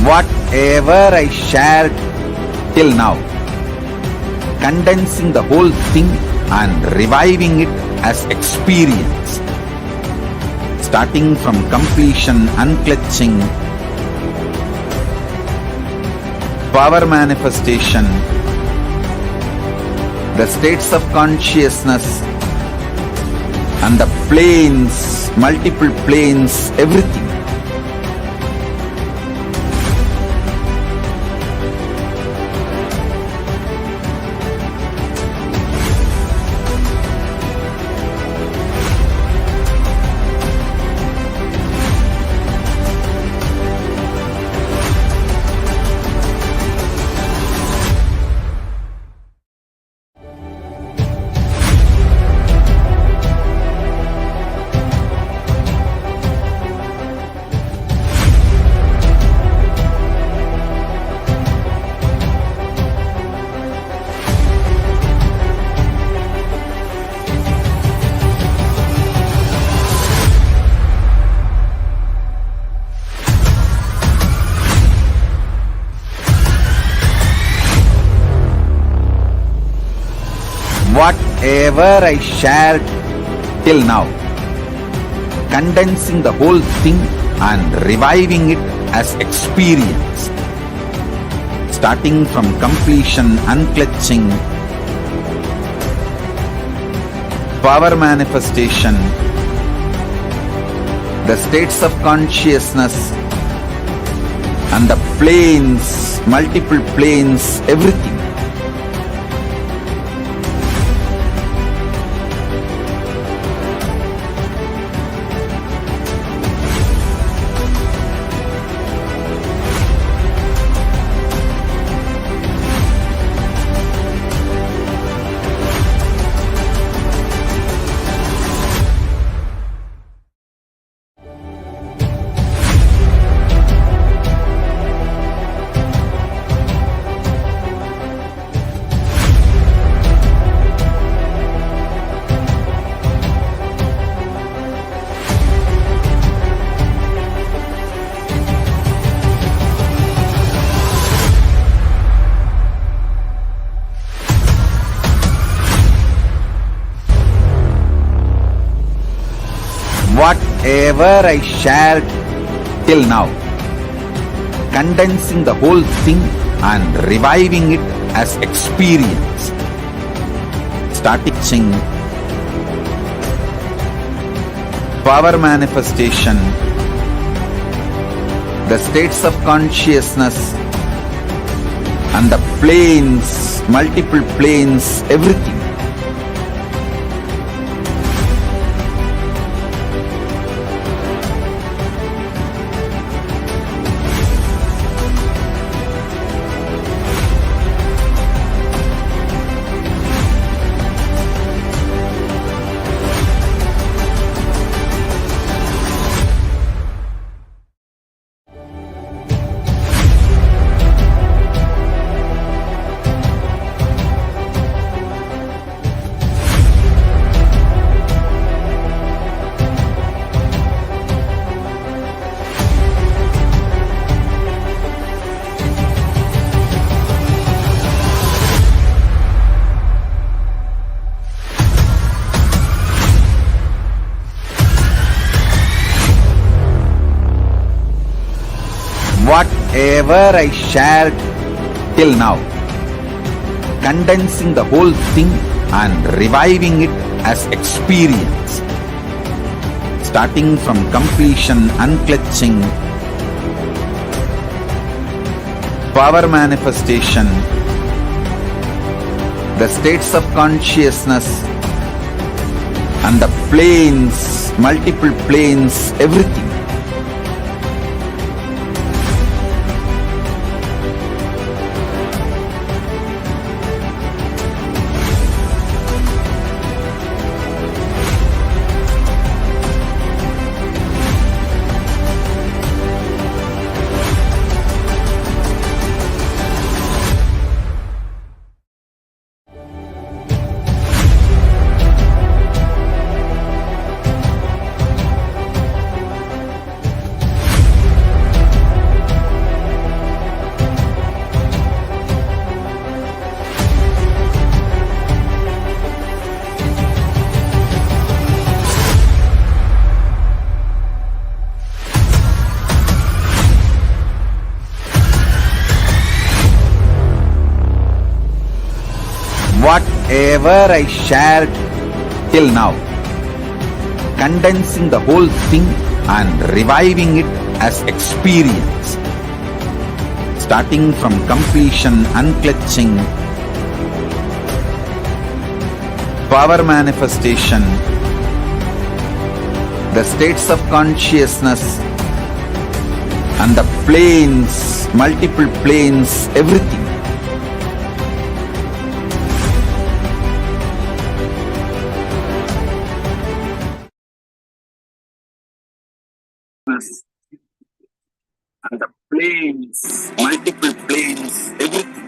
Whatever I shared till now, condensing the whole thing and reviving it as experience, starting from completion, unclutching, power manifestation, the states of consciousness and the planes, multiple planes, everything. Whatever I shared till now, condensing the whole thing and reviving it as experience, starting from completion, unclutching, power manifestation, the states of consciousness and the planes, multiple planes, everything. Whatever I shared till now, condensing the whole thing and reviving it as experience, starting power manifestation, the states of consciousness and the planes, multiple planes, everything. Whatever I shared till now, condensing the whole thing and reviving it as experience, starting from completion, unclutching, power manifestation, the states of consciousness and the planes, multiple planes, everything. whatever I shared till now, condensing the whole thing and reviving it as experience, starting from completion, unclutching, power manifestation, the states of consciousness, and the planes, multiple planes, everything. And the planes, multiple planes, everything.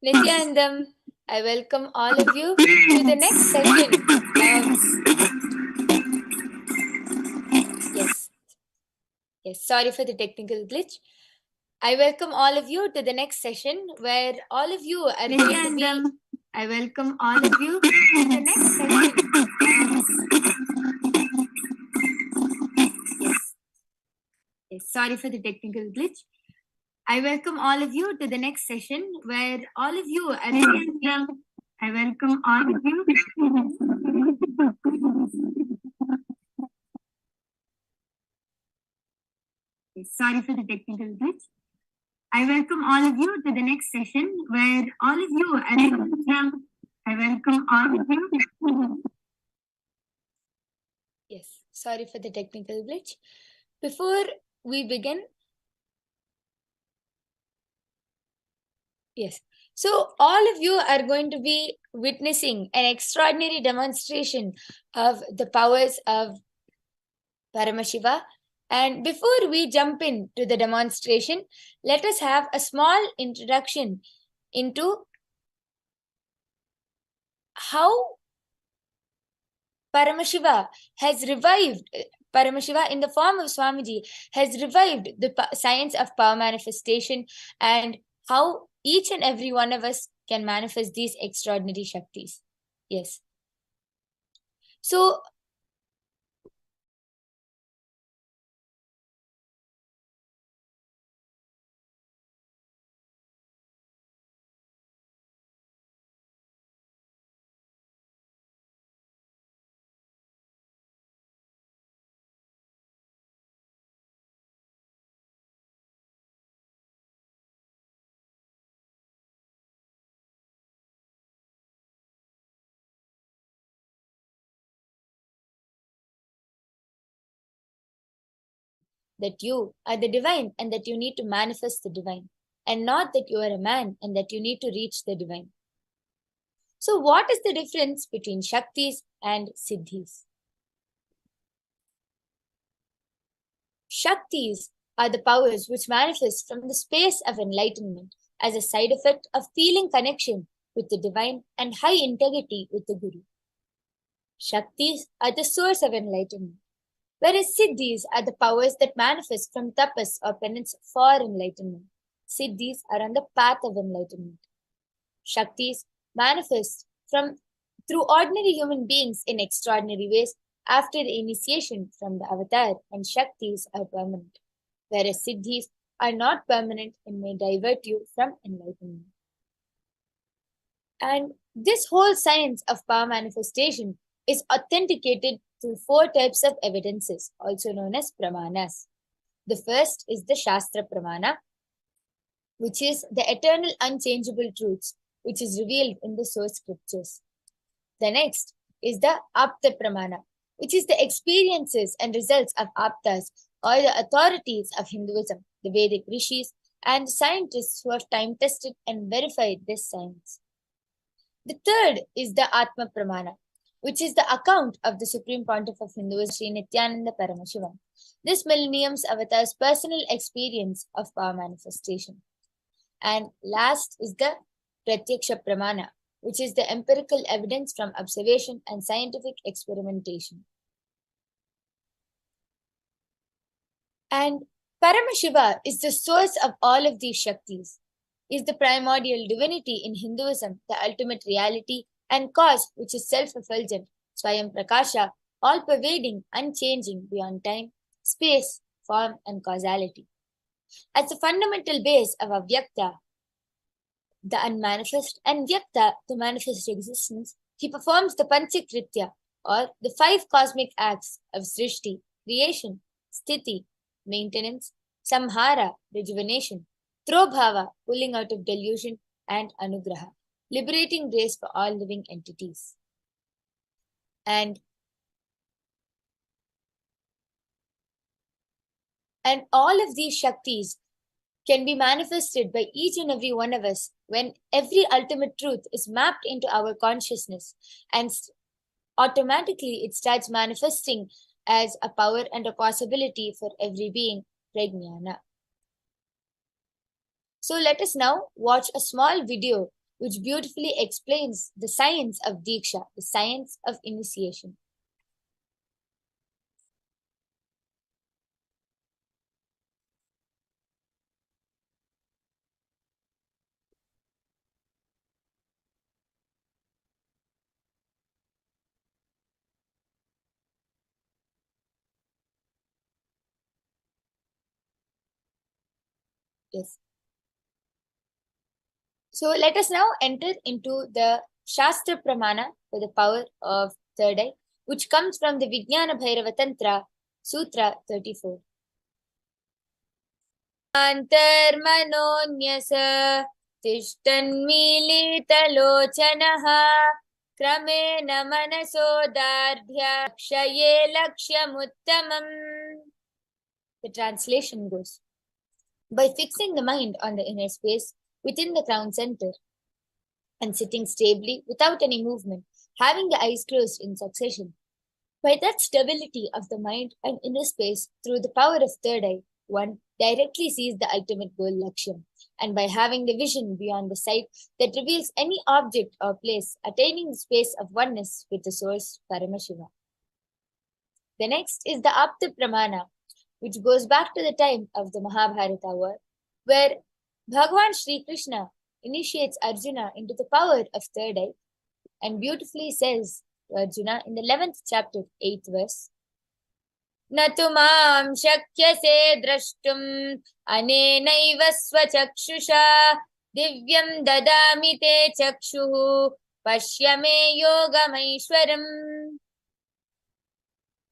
Nithyananda, I welcome all of you to the next session. Yes, sorry for the technical glitch. I welcome all of you to the next session where all of you are going to be... I welcome all of you to the next session. Yes, sorry for the technical glitch. I welcome all of you to the next session where all of you are going to be... I welcome all of you. Yes, sorry for the technical glitch. I welcome all of you to the next session where all of you are going to be... I welcome all of you. Yes, sorry for the technical glitch. Before we begin, yes. So all of you are going to be witnessing an extraordinary demonstration of the powers of Paramashiva. And before we jump into the demonstration, let us have a small introduction into how Paramashiva has revived, Paramashiva in the form of Swamiji has revived the science of power manifestation and how each and every one of us can manifest these extraordinary Shaktis. Yes. So, that you are the divine and that you need to manifest the divine, and not that you are a man and that you need to reach the divine. So, what is the difference between Shaktis and Siddhis? Shaktis are the powers which manifest from the space of enlightenment as a side effect of feeling connection with the divine and high integrity with the Guru. Shaktis are the source of enlightenment, whereas Siddhis are the powers that manifest from tapas or penance for enlightenment. Siddhis are on the path of enlightenment. Shaktis manifest through ordinary human beings in extraordinary ways after the initiation from the avatar, and Shaktis are permanent, whereas Siddhis are not permanent and may divert you from enlightenment. And this whole science of power manifestation is authenticated through 4 types of evidences, also known as pramanas. The first is the Shastra Pramana, which is the eternal unchangeable truths, which is revealed in the source scriptures. The next is the Apta Pramana, which is the experiences and results of Aptas, or the authorities of Hinduism, the Vedic rishis, and scientists who have time-tested and verified this science. The third is the Atma Pramana, which is the account of the Supreme Pontiff of Hinduism, Sri Nithyananda Paramashivam. This millennium's avatar's personal experience of power manifestation. And last is the Pratyaksha Pramana, which is the empirical evidence from observation and scientific experimentation. And Paramashiva is the source of all of these Shaktis, is the primordial divinity in Hinduism, the ultimate reality and cause which is self-effulgent, Swayam Prakasha, all-pervading, unchanging beyond time, space, form, and causality. As the fundamental base of Avyakta, the unmanifest, and Vyakta, the manifest existence, he performs the Panchakritya, or the 5 cosmic acts of Srishti, creation, Sthiti, maintenance, Samhara, rejuvenation, Trobhava, pulling out of delusion, and Anugraha, liberating grace for all living entities. And all of these Shaktis can be manifested by each and every one of us when every ultimate truth is mapped into our consciousness, and automatically it starts manifesting as a power and a possibility for every being, Prajnana. So let us now watch a small video which beautifully explains the science of Diksha, the science of initiation. Yes. So let us now enter into the Shastra Pramana for the power of third eye, which comes from the Vijnana Bhairava Tantra, Sutra 34. Antarmanonyasa tishtanmilitalochanaha kramena manasodardhya kshaye lakshyamuttamam. The translation goes, by fixing the mind on the inner space within the crown center and sitting stably without any movement, having the eyes closed in succession, by that stability of the mind and inner space through the power of third eye, one directly sees the ultimate goal, Lakshyam, and by having the vision beyond the sight that reveals any object or place, attaining the space of oneness with the source, Paramashivam. The next is the Apta Pramana, which goes back to the time of the Mahabharata war, where Bhagavan Sri Krishna initiates Arjuna into the power of third eye and beautifully says to Arjuna in the 11th chapter, 8th verse, Natu mam shakyase drashtum anenaiva swachakshusha divyam dadami te chakshuhu pashyame yogamaishwaram.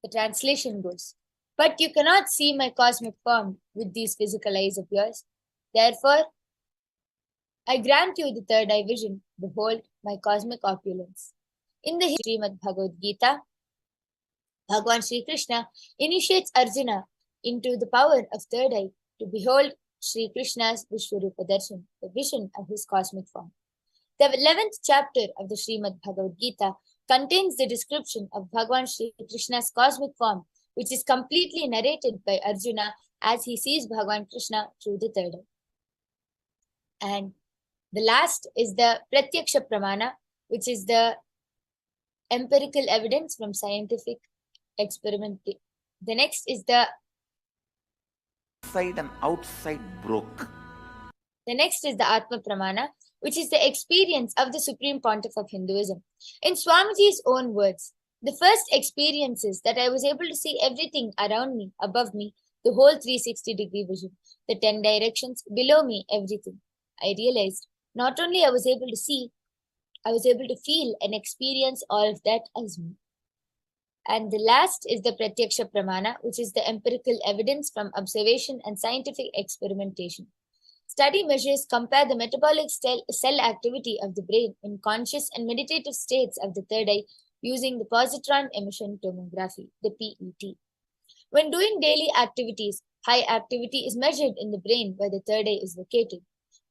The translation goes, but you cannot see my cosmic form with these physical eyes of yours. Therefore, I grant you the third eye vision. Behold my cosmic opulence. In the Srimad Bhagavad Gita, Bhagavan Sri Krishna initiates Arjuna into the power of third eye to behold Sri Krishna's Vishwarupa Darshan, the vision of his cosmic form. The 11th chapter of the Srimad Bhagavad Gita contains the description of Bhagavan Sri Krishna's cosmic form, which is completely narrated by Arjuna as he sees Bhagavan Krishna through the third eye. And the last is the Pratyaksha Pramana, which is the empirical evidence from scientific experiment. The next is the inside and outside broke. The next is the Atma Pramana, which is the experience of the Supreme Pontiff of Hinduism. In Swamiji's own words, the first experience is that I was able to see everything around me, above me, the whole 360-degree vision, the 10 directions, below me, everything. I realized not only I was able to see, I was able to feel and experience all of that as me. And the last is the Pratyaksha Pramana, which is the empirical evidence from observation and scientific experimentation. Study measures compare the metabolic cell activity of the brain in conscious and meditative states of the third eye using the positron emission tomography, the PET. When doing daily activities, high activity is measured in the brain where the third eye is located.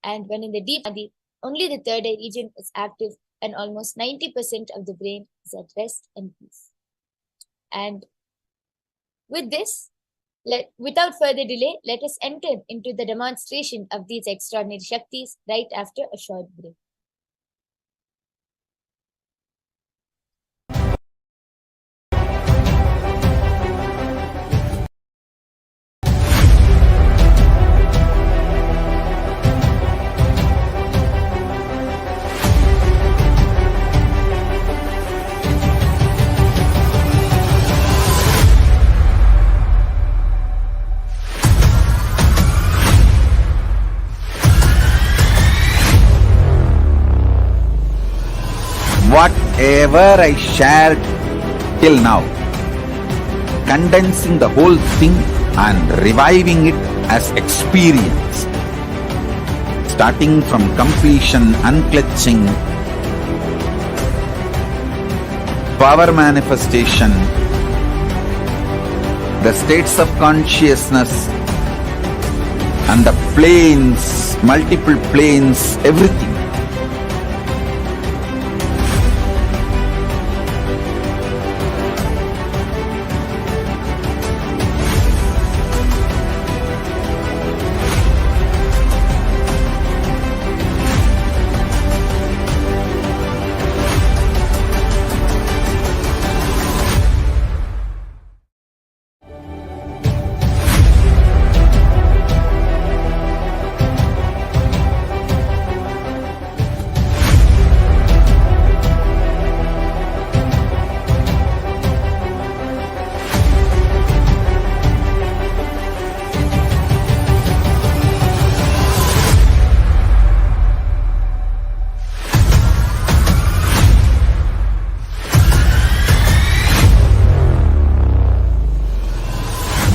And when in the deep samadhi, only the third eye region is active and almost 90% of the brain is at rest and peace. And with this, without further delay, let us enter into the demonstration of these extraordinary Shaktis right after a short break. whatever I shared till now, condensing the whole thing and reviving it as experience, starting from completion, unclutching, power manifestation, the states of consciousness, and the planes, multiple planes, everything.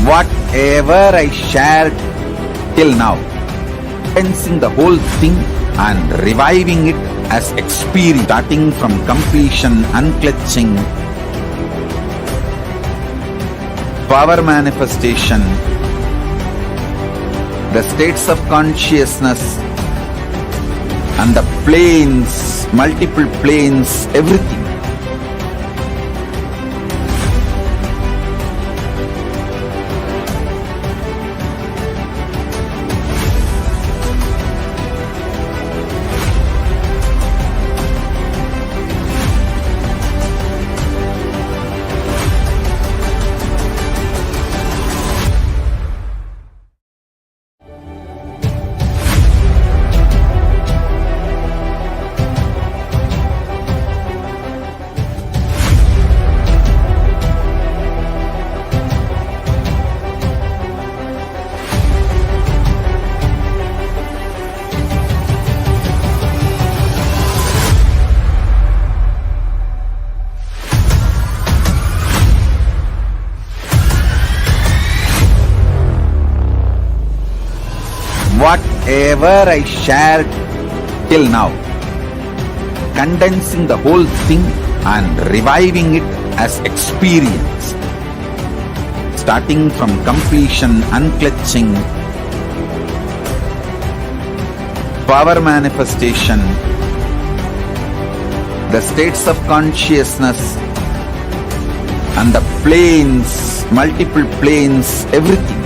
Whatever I shared till now, condensing the whole thing and reviving it as experience, starting from completion, unclutching, power manifestation, the states of consciousness, and the planes, multiple planes, everything. Whatever I shared till now, condensing the whole thing and reviving it as experience, starting from completion, unclutching, power manifestation, the states of consciousness, and the planes, multiple planes, everything.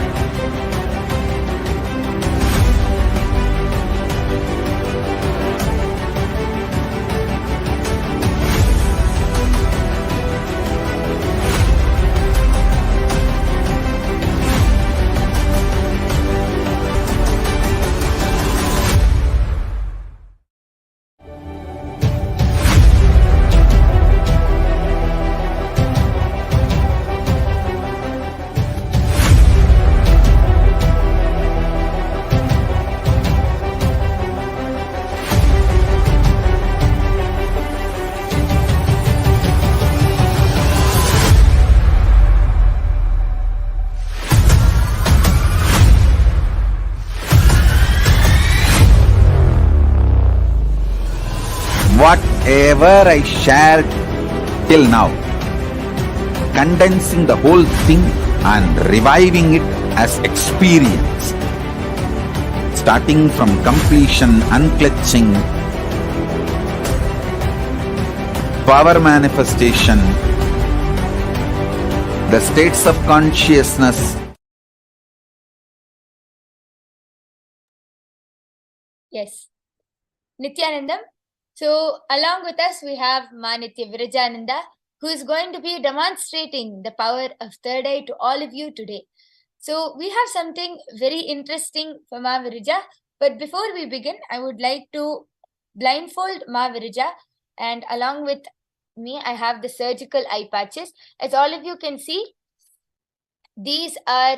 Whatever I shared till now, condensing the whole thing and reviving it as experience, starting from completion, unclutching, power manifestation, the states of consciousness. Yes. Nithyanandam. So, along with us, we have Manitya Virajananda, who is going to be demonstrating the power of third eye to all of you today. So, we have something very interesting for Ma Virija. But before we begin, I would like to blindfold Ma Virija, and along with me, I have the surgical eye patches. As all of you can see, these are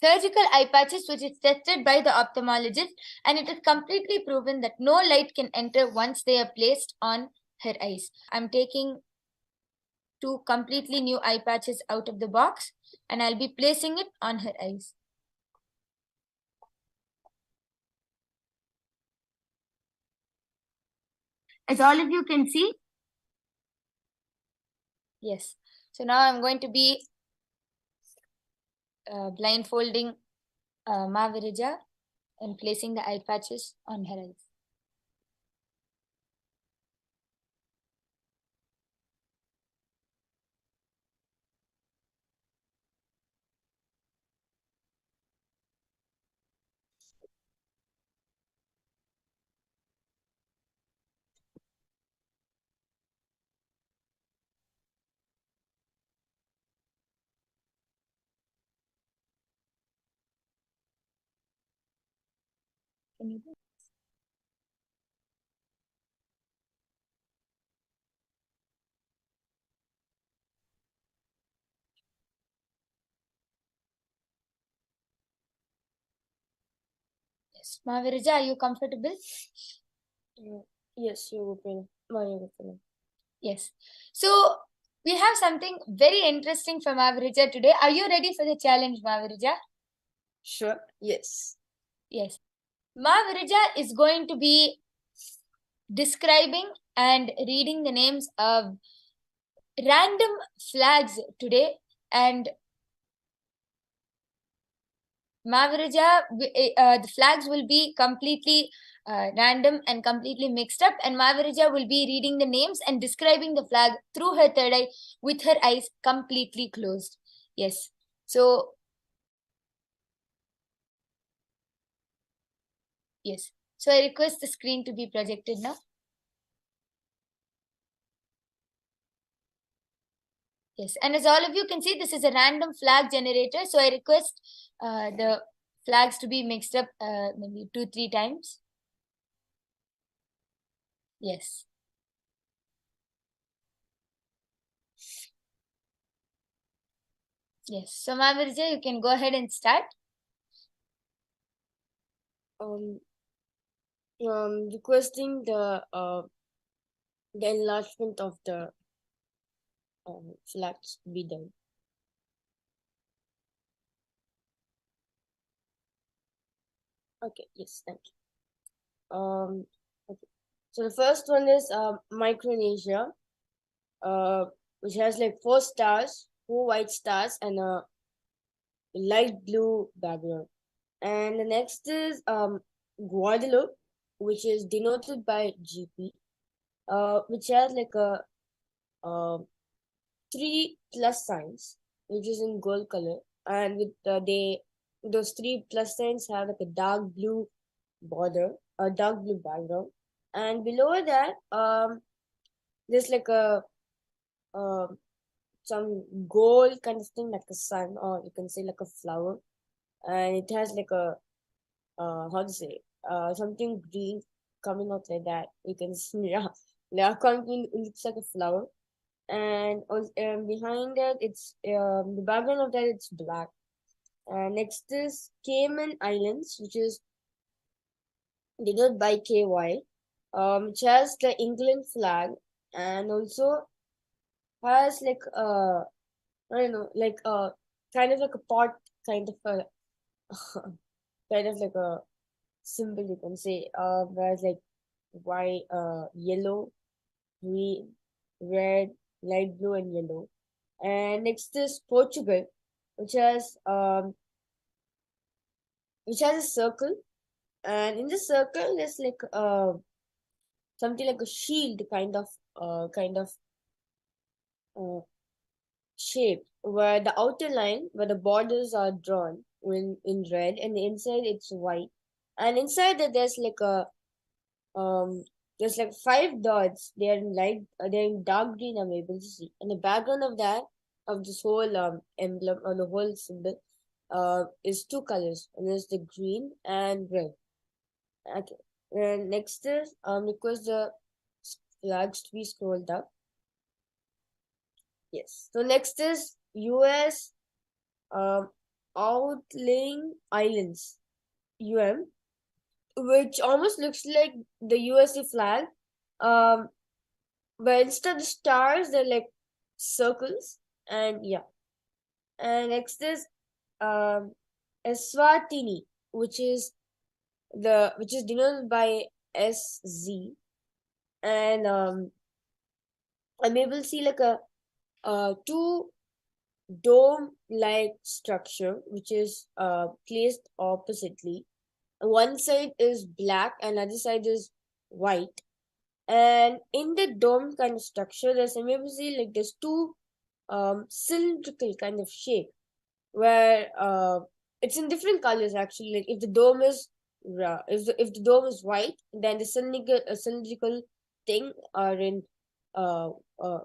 surgical eye patches which is tested by the ophthalmologist, and it is completely proven that no light can enter once they are placed on her eyes. I'm taking two completely new eye patches out of the box and I'll be placing it on her eyes. As all of you can see, yes. So now I'm going to be blindfolding Mavirija and placing the eye patches on her eyes. Can you do? Yes. Mavirija, are you comfortable? Yes, you open. Yes. So we have something very interesting for Mavirija today. Are you ready for the challenge, Mavirija? Sure. Yes. Yes. Mavirija is going to be describing and reading the names of random flags today, and Mavirija, the flags will be completely random and completely mixed up, and Mavirija will be reading the names and describing the flag through her third eye with her eyes completely closed. Yes. So, yes. So I request the screen to be projected now. Yes. And as all of you can see, this is a random flag generator. So I request the flags to be mixed up maybe 2-3 times. Yes. Yes. So Mavirija, you can go ahead and start. Requesting the enlargement of the flags be done. Okay. Yes. Thank you. Okay. So the first one is Micronesia, which has like 4 stars, 4 white stars, and a light blue background. And the next is Guadeloupe, which is denoted by GP, which has like a 3 plus signs, which is in gold color, and with those 3 plus signs have like a dark blue border, a dark blue background, and below that there's like a some gold kind of thing, like a sun, or you can say like a flower, and it has like a how to say something green coming out like that. You can see, yeah, it looks like a flower, and behind that it's the background of that it's black. Next is Cayman Islands, which is denoted by KY, which has the England flag, and also has like I don't know, like kind of like a pot, kind of a kind of like a symbol, you can say, whereas like white, yellow, green, red, light blue, and yellow. And next is Portugal, which has um which has a circle, and in the circle there's like something like a shield uh, shape, where the outer line, where the borders are drawn in red, and the inside it's white, and inside that um there's like 5 dots. They're in they're in dark green, I'm able to see, and the background of that, of this whole emblem, or the whole symbol, is 2 colors, and there's the green and red. Okay. And next is request the flags to be scrolled up. Yes. So next is US Outlying Islands, which almost looks like the USA flag. Um, but instead of the stars, they're like circles. And yeah. And next is Eswatini, which is denoted by SZ. And I'm able to see like a two dome-like structure, which is placed oppositely. One side is black and other side is white. And in the dome kind of structure, there's I'm able to see like there's two cylindrical kind of shape where it's in different colors actually. Like if the dome is if the dome is white, then the cylindrical thing are in uh, uh,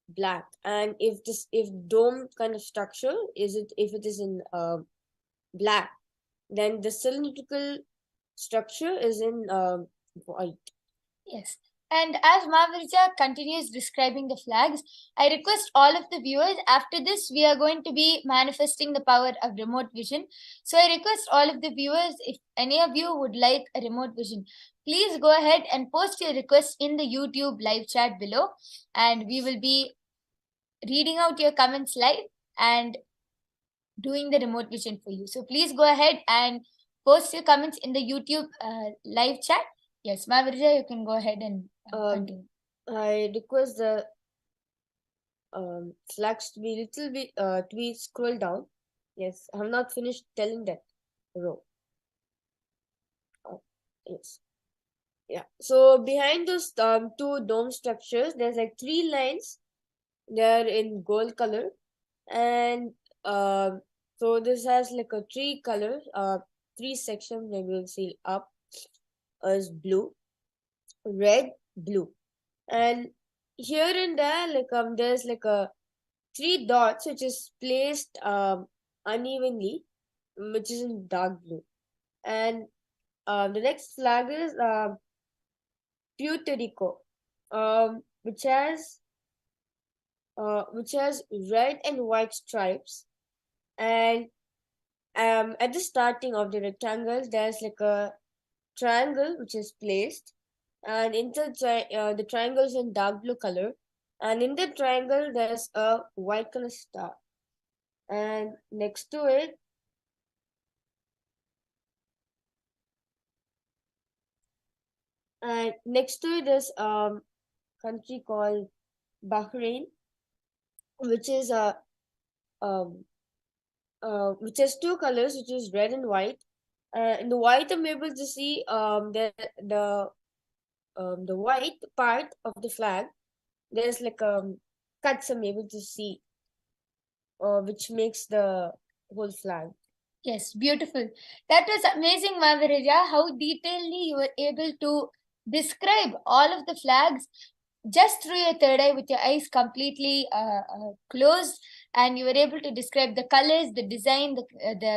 black. And if dome kind of structure if it is in black, then the cylindrical structure is in white. Yes. And as Mahavirja continues describing the flags, I request all of the viewers, after this, we are going to be manifesting the power of remote vision. So I request all of the viewers, if any of you would like a remote vision, please go ahead and post your request in the YouTube live chat below. And we will be reading out your comments live and doing the remote vision for you. So please go ahead and post your comments in the YouTube live chat. Yes, Mahavirja, you can go ahead and continue. I request the flags to be little bit to be scrolled down. Yes, I have not finished telling that row. Yes. Yeah. So behind those two dome structures, there's like three lines. They're in gold color, and so this has like a three color, three sections. Maybe we'll see up is blue, red, blue, and here and there like there's like a three dots which is placed unevenly, which is in dark blue. And the next flag is Puerto Rico, which has red and white stripes. And at the starting of the rectangle, there's like a triangle which is placed, and inside the triangle is in dark blue color, and in the triangle there's a white color star. And next to it, there's country called Bahrain, which is which has two colors, which is red and white. In the white, I'm able to see the white part of the flag. There's like cuts I'm able to see, which makes the whole flag. Yes, beautiful. That was amazing, Mahavirja, how detailedly you were able to describe all of the flags just through your third eye with your eyes completely closed, and you were able to describe the colors, the design,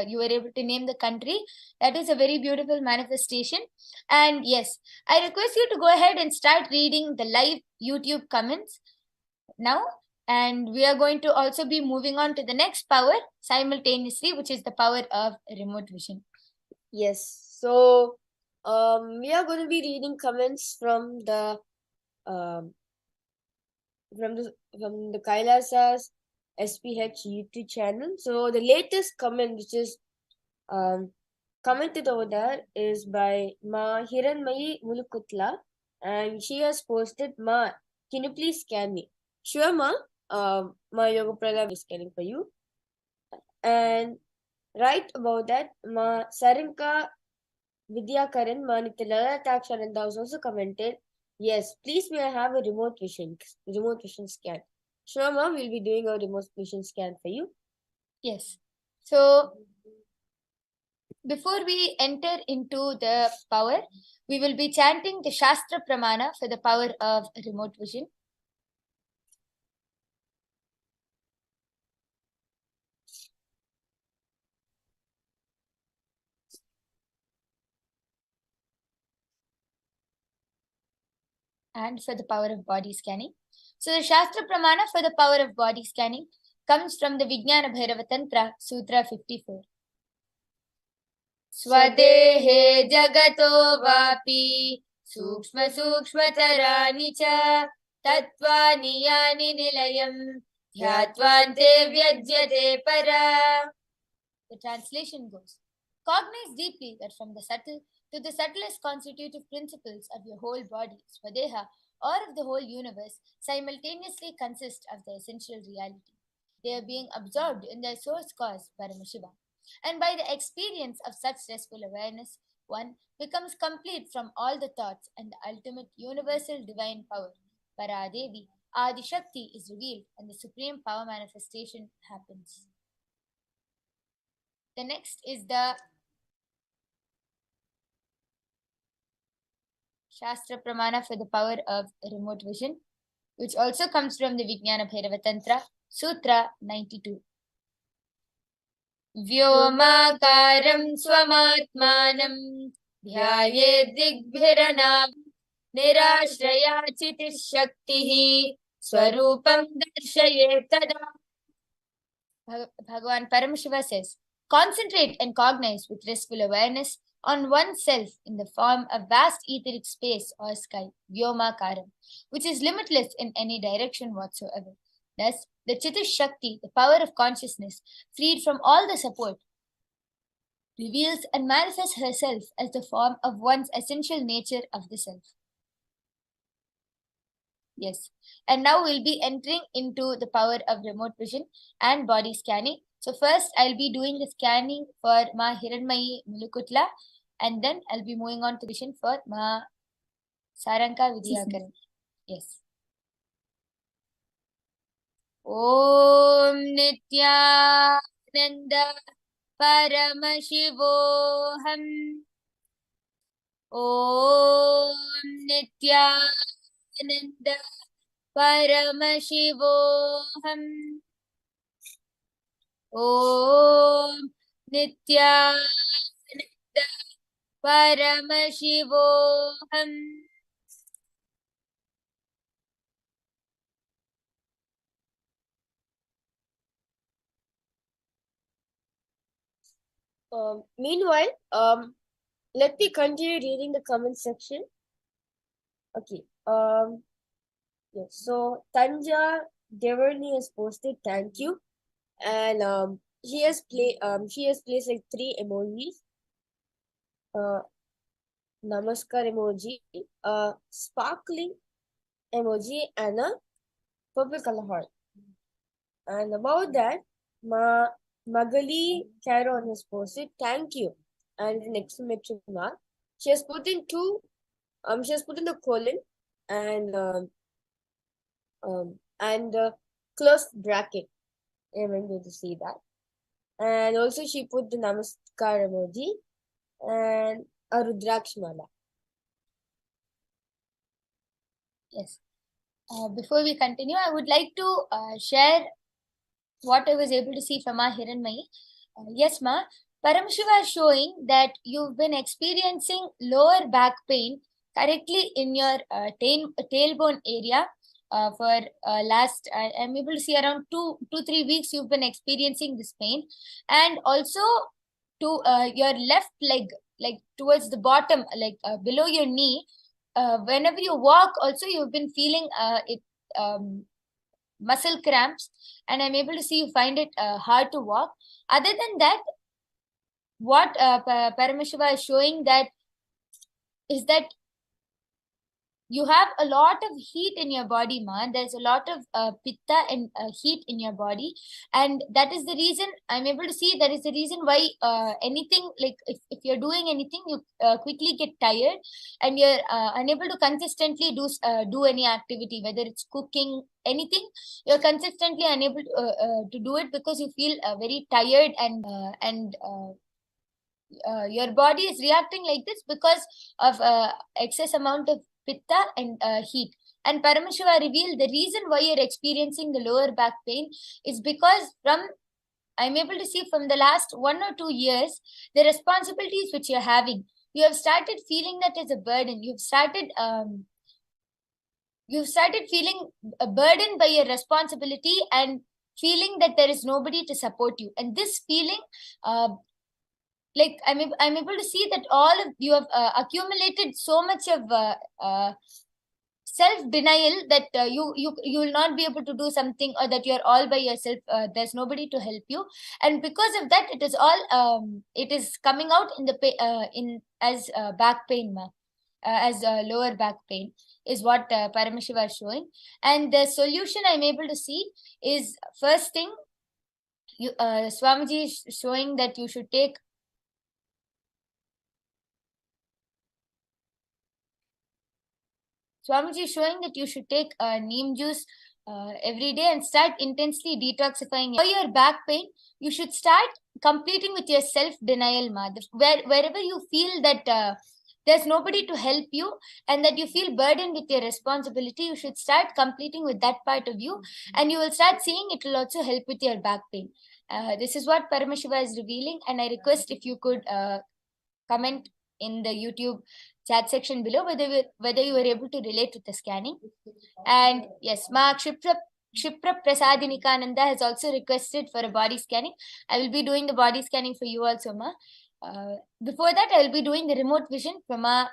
you were able to name the country. That is a very beautiful manifestation. And yes, I request you to go ahead and start reading the live YouTube comments now. And we are going to also be moving on to the next power simultaneously, which is the power of remote vision. Yes. So we are going to be reading comments from the Kailasa's SPH YouTube channel. So the latest comment, which is commented over there, is by Ma Hiranmayi Mulukutla, and she has posted, Ma, can you please scan me? Sure, Ma. Ma Yoga Pradam is scanning for you. And right about that, Ma Sarinka Vidyakaran, Ma Nithyananda Takshananda was also commented, yes, please may I have a remote vision scan. Sure, Ma, we'll be doing a remote vision scan for you. Yes. So before we enter into the power, we will be chanting the Shastra Pramana for the power of remote vision. And for the power of body scanning. So the Shastra Pramana for the power of body scanning comes from the Vijnana Bhairava Tantra, Sutra 54. Swadehe jagato vapi Sukshma Sukshmatarani cha Tattvani yani nilayam Dhyattvante vyajyate para. The translation goes, cognize deeply that from the subtle to the subtlest constitutive principles of your whole body, Swadeha, or of the whole universe, simultaneously consist of the essential reality. They are being absorbed in their source cause, Paramashivam. And by the experience of such restful awareness, one becomes complete from all the thoughts, and the ultimate universal divine power, Paradevi, Adi Shakti, is revealed, and the supreme power manifestation happens. The next is the Shastra Pramana for the power of remote vision, which also comes from the Vijnana Bhairava Tantra, Sutra 92. Vyomakaram swamatmanam dhyaye digbhirana nirashraya chitishaktihi swarupam darshaye tada. Bhagavan Paramashiva says, concentrate and cognize with restful awareness on oneself in the form of vast etheric space or sky, Vyomakaram, which is limitless in any direction whatsoever. Thus, the Chitush Shakti, the power of consciousness, freed from all the support, reveals and manifests herself as the form of one's essential nature of the self. Yes. And now we'll be entering into the power of remote vision and body scanning. So first I'll be doing the scanning for Ma Hiranmayi Mulukutla, and then I'll be moving on to vision for Ma Saranka Vidyakaran. Yes. Om Nithyananda Paramashivoham. Om Nithyananda Paramashivoham. Om Nithyananda Paramashivoham. Meanwhile, let me continue reading the comment section. Okay. Yes. So Tanja Devarni has posted thank you, and she has placed like 3 emojis. Namaskar emoji, a sparkling emoji, and a purple color heart. And about that, Magali Caron has posted thank you and an exclamation mark. She has put in the colon and the close bracket. I'm able to see that. And also she put the namaskar emoji and a rudraksh mala. Yes. Before we continue, I would like to share what I was able to see from Ma Hiranmayi. Yes, Ma. Paramashiva is showing that you've been experiencing lower back pain correctly in your tailbone area for last, I'm able to see around 2-3 weeks you've been experiencing this pain, and also to your left leg, like towards the bottom, like below your knee. Whenever you walk, also you've been feeling muscle cramps, and I'm able to see you find it hard to walk. Other than that, what Paramashiva is showing that is that you have a lot of heat in your body, Ma. There's a lot of pitta and heat in your body, and that is the reason I'm able to see. That is the reason why anything, like if you're doing anything, you quickly get tired, and you're unable to consistently do any activity, whether it's cooking, anything. You're consistently unable to do it because you feel very tired, and your body is reacting like this because of excess amount of pitta and heat. And Paramashiva revealed the reason why you're experiencing the lower back pain is because I'm able to see from the last 1 or 2 years, the responsibilities which you're having, you have started feeling that as a burden. You've started feeling a burden by your responsibility and feeling that there is nobody to support you. And this feeling like I'm able to see that all of you have accumulated so much of self denial that you will not be able to do something, or that you're all by yourself, there's nobody to help you, and because of that it is all it is coming out in the in as back pain, as lower back pain is what Paramashiva is showing. And the solution I'm able to see is, first thing, you Swamiji is showing that you should take Swamiji is showing that you should take neem juice every day and start intensely detoxifying. For your back pain, you should start completing with your self-denial, wherever you feel that there's nobody to help you and that you feel burdened with your responsibility, you should start completing with that part of you, and you will start seeing it will also help with your back pain. This is what Paramashiva is revealing, and I request if you could comment in the YouTube chat section below whether you were able to relate to the scanning. And yes, Ma Kshipra Prasadinikananda has also requested for a body scanning. I will be doing the body scanning for you also, Ma. Before that, I will be doing the remote vision from Ma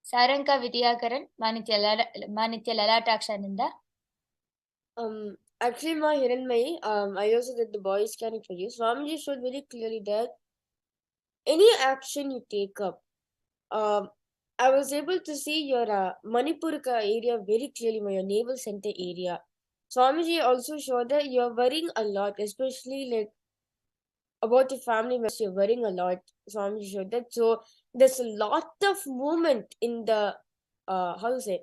Saranka Vidyakaran, Manitya Lalatakshananda. Actually, Ma Hiranmai, I also did the body scanning for you. Swamiji showed very clearly that any action you take up, I was able to see your Manipurika area very clearly, your navel center area. Swamiji also showed that you're worrying a lot, especially like about your family members. You're worrying a lot. Swamiji showed that. So there's a lot of movement in the how to say,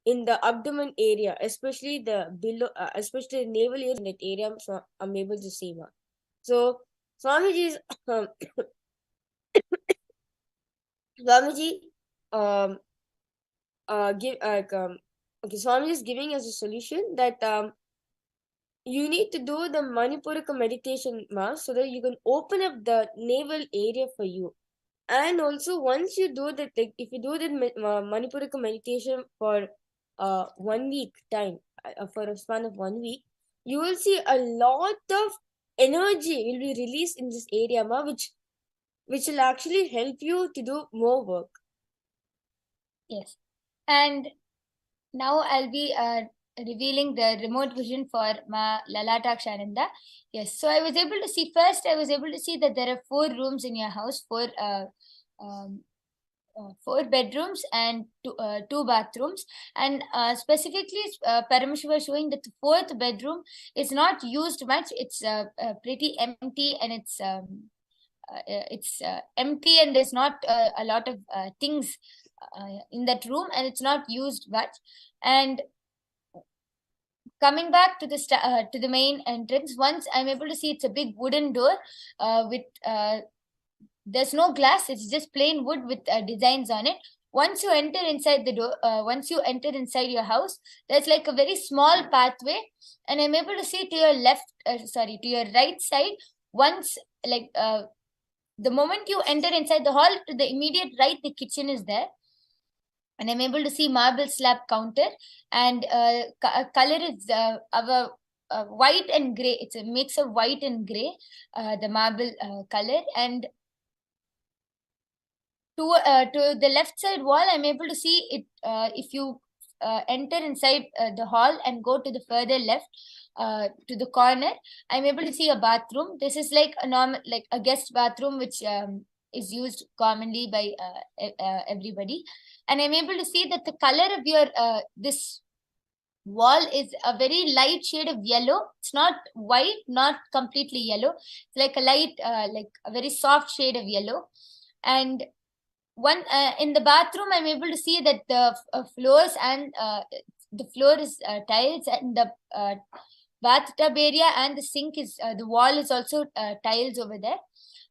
in the abdomen area, especially the below, especially the navel area. In that area, so I'm able to see one. So Swamiji's Swamiji give okay, Swamiji is giving us a solution that you need to do the Manipurika meditation, Ma, so that you can open up the navel area for you. And also, once you do that, like, if you do the Manipurika meditation for 1 week time, for a span of 1 week, you will see a lot of energy will be released in this area, Ma, which will actually help you to do more work. Yes. And now I'll be revealing the remote vision for Ma Lalatakshananda. Yes, so I was able to see, first I was able to see that there are 4 rooms in your house, 4 bedrooms and 2 bathrooms. And specifically, Paramashiva showing that the 4th bedroom is not used much. It's pretty empty, and it's empty, and there's not a lot of things in that room, and it's not used much. And coming back to the main entrance, once I'm able to see, it's a big wooden door with there's no glass, it's just plain wood with designs on it. Once you enter inside the door, once you enter inside your house, there's like a very small pathway, and I'm able to see to your to your right side. Once, like, the moment you enter inside the hall, to the immediate right, the kitchen is there. And I'm able to see marble slab counter, and color is our white and gray. It's a mix of white and gray, the marble color. And to the left side wall, I'm able to see it. If you enter inside the hall and go to the further left, to the corner, I'm able to see a bathroom. This is like a normal, like a guest bathroom, which is used commonly by everybody. And I'm able to see that the color of your this wall is a very light shade of yellow. It's not white, not completely yellow. It's like a light, like a very soft shade of yellow. And one in the bathroom, I'm able to see that the floors and the floor is tiles, and the bathtub area and the sink is the wall is also tiles over there.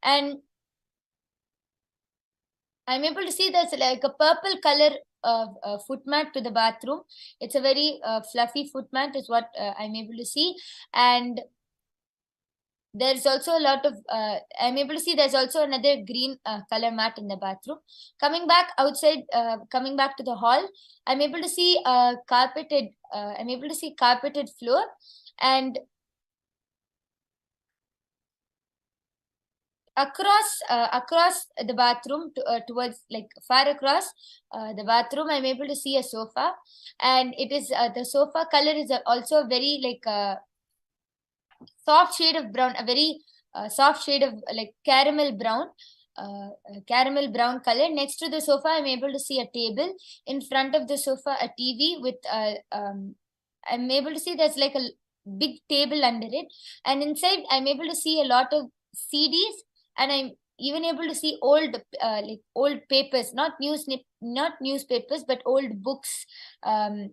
And I'm able to see there's like a purple color foot mat to the bathroom. It's a very fluffy foot mat is what I'm able to see. And there's also a lot of I'm able to see there's also another green color mat in the bathroom. Coming back outside, coming back to the hall, I'm able to see carpeted floor. And across the bathroom towards like far across the bathroom, I'm able to see a sofa, and it is the sofa color is also very like soft shade of brown, a very soft shade of like caramel brown color. Next to the sofa, I'm able to see a table. In front of the sofa, a TV with I'm able to see there's like a big table under it, and inside I'm able to see a lot of CDs, and I'm even able to see old like old papers, not newspapers, but old books and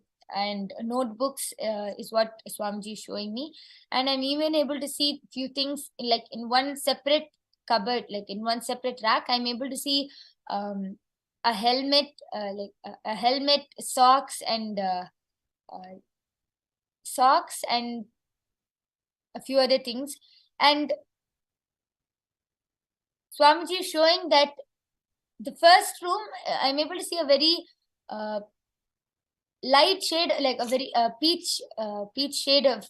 notebooks is what Swamiji is showing me. And I'm even able to see few things like in one separate cupboard, like in one separate rack. I'm able to see a helmet, a helmet, uh, socks, and a few other things. And Swamiji is showing that the first room, I'm able to see a very light shade, like a very peach shade of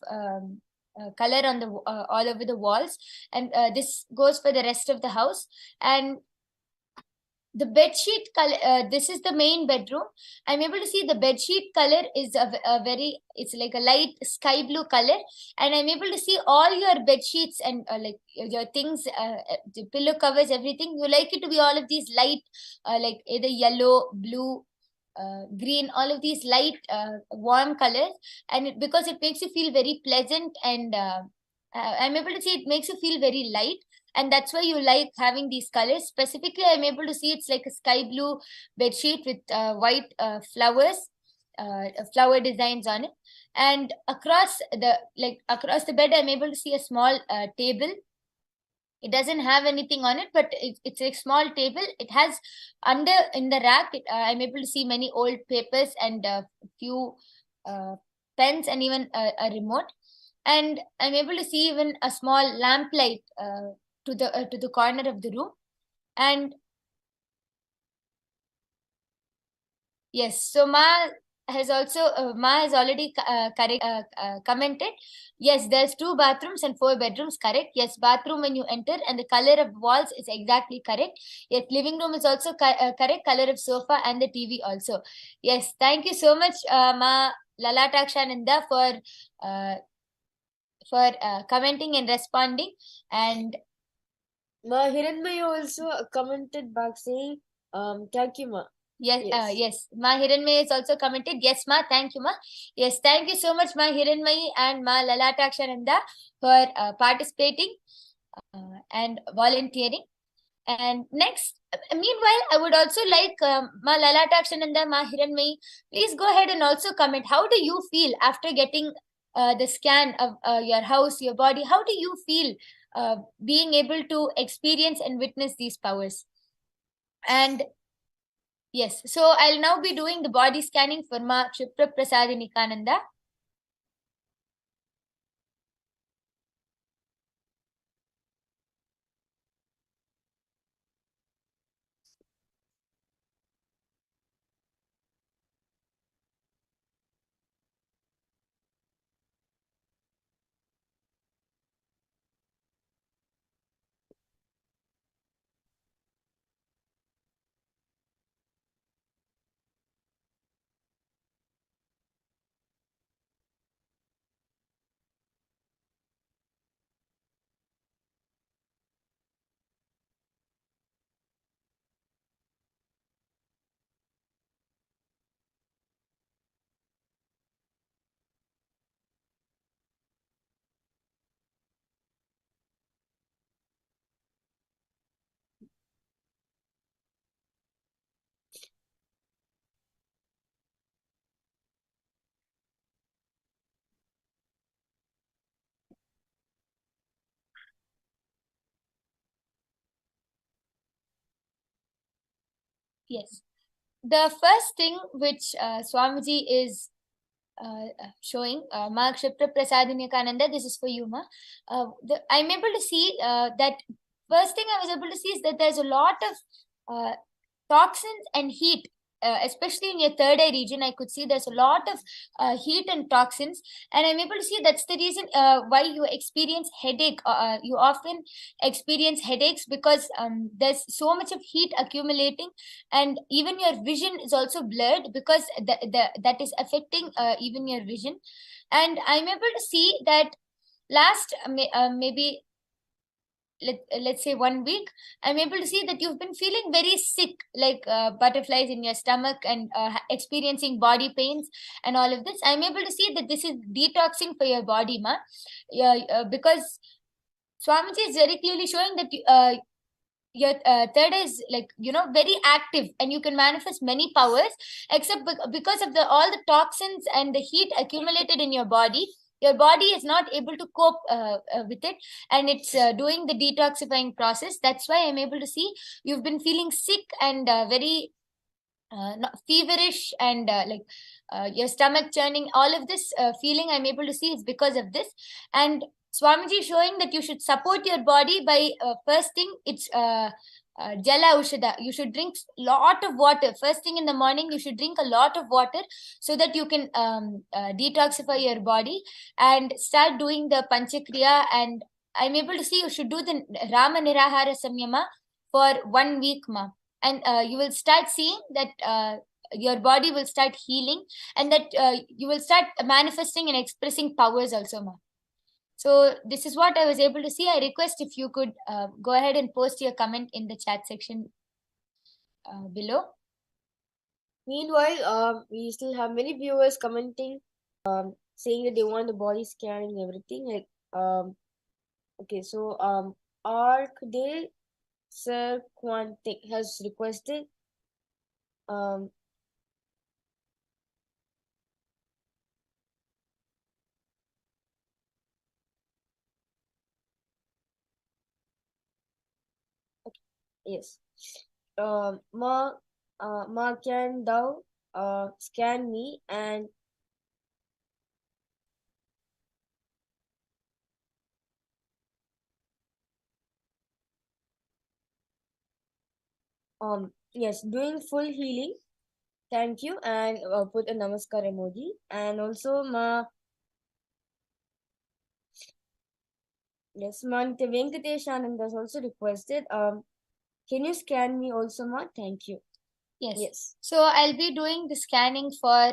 color on the all over the walls, and this goes for the rest of the house. And the bed sheet color, this is the main bedroom. I'm able to see the bed sheet color is a very, it's like a light sky blue color, and I'm able to see all your bed sheets and like your things, the pillow covers, everything. You like it to be all of these light, like either yellow, blue, green, all of these light warm colors, and because it makes you feel very pleasant, and I'm able to see it makes you feel very light, and that's why you like having these colors. Specifically, I'm able to see it's like a sky blue bed sheet with white flowers, flower designs on it. And across the bed, I'm able to see a small table. It doesn't have anything on it, but it's a small table. It has under in the rack. I'm able to see many old papers and a few pens and even a remote. And I'm able to see even a small lamp light to the corner of the room. And yes, so Ma has already commented. Yes, there's 2 bathrooms and 4 bedrooms. Correct. Yes, bathroom when you enter, and the color of walls is exactly correct. Yes, living room is also correct. Color of sofa and the TV also. Yes, thank you so much, Ma Lalatakshananda, for commenting and responding. And Ma Hiranmaya also commented back saying, thank you, Ma. yes, yes. Ma Hiranmaya is also commented. Yes, Ma. Thank you, Ma. Yes, thank you so much, Ma Hiranmayi and Ma Lalatakshananda, for participating and volunteering. And next, meanwhile, I would also like Ma Lalatakshananda, Ma Hiranmayi, please go ahead and also comment. How do you feel after getting the scan of your house, your body? How do you feel being able to experience and witness these powers? And yes, so I'll now be doing the body scanning for Ma Kshipra Prasadikananda. Yes. The first thing which Swamiji is showing, Ma Kshipra Prasadikananda, this is for you, Ma. I'm able to see that first thing I was able to see is that there's a lot of toxins and heat especially in your third eye region, I could see there's a lot of heat and toxins, and I'm able to see that's the reason why you experience headache. You often experience headaches because there's so much of heat accumulating, and even your vision is also blurred because that is affecting even your vision. And I'm able to see that last maybe let's say 1 week, I'm able to see that you've been feeling very sick, like butterflies in your stomach, and experiencing body pains and all of this. I'm able to see that this is detoxing for your body, ma. Yeah, because Swamiji is very clearly showing that your third eye is, like, very active, and you can manifest many powers, except because of all the toxins and the heat accumulated in your body is not able to cope with it, and it's doing the detoxifying process. That's why I'm able to see you've been feeling sick and very feverish, and your stomach churning. All of this feeling I'm able to see is because of this. And Swamiji is showing that you should support your body by first thing, it's jala ushada. You should drink lot of water. First thing in the morning, you should drink a lot of water so that you can detoxify your body and start doing the panchakriya. And I'm able to see you should do the Rama Nirahara Samyama for 1 week, ma. And you will start seeing that your body will start healing, and that you will start manifesting and expressing powers also, ma. So this is what I was able to see. I request if you could go ahead and post your comment in the chat section below. Meanwhile, we still have many viewers commenting, saying that they want the body scan and everything. Like, okay, so Arcade Sir Quantic has requested yes. Ma can thou scan me and yes, doing full healing. Thank you, and put a namaskar emoji. And also Nithyananda Venkatesh Anand has also requested can you scan me also, ma? Thank you. Yes. Yes. So I'll be doing the scanning for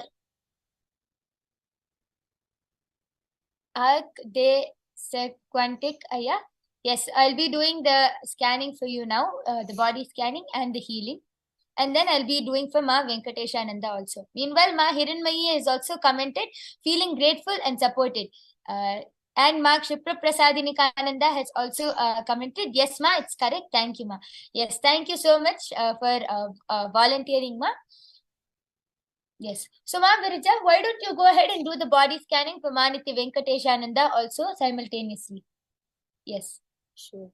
Arc de Sequantic Aya. Yes, I'll be doing the scanning for you now, the body scanning and the healing. And then I'll be doing for Ma Venkateshananda also. Meanwhile, Ma Hiranmayi has also commented, feeling grateful and supported. And Ma Kshipra Prasadini Kananda has also commented, yes, Ma, it's correct. Thank you, Ma. Yes, thank you so much for volunteering, Ma. Yes. So, Ma Virija, why don't you go ahead and do the body scanning for Ma Nithya Venkateshananda also simultaneously? Yes. Sure.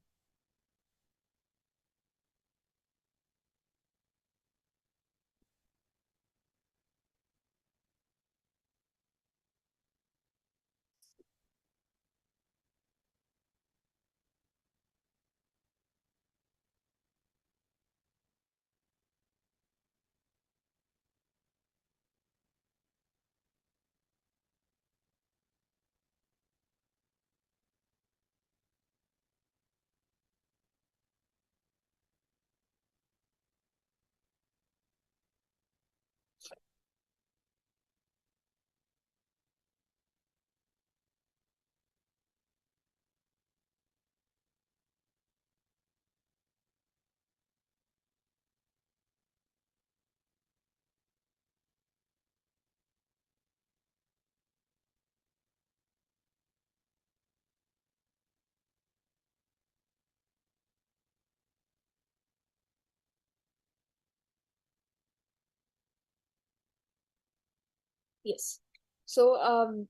Yes. So,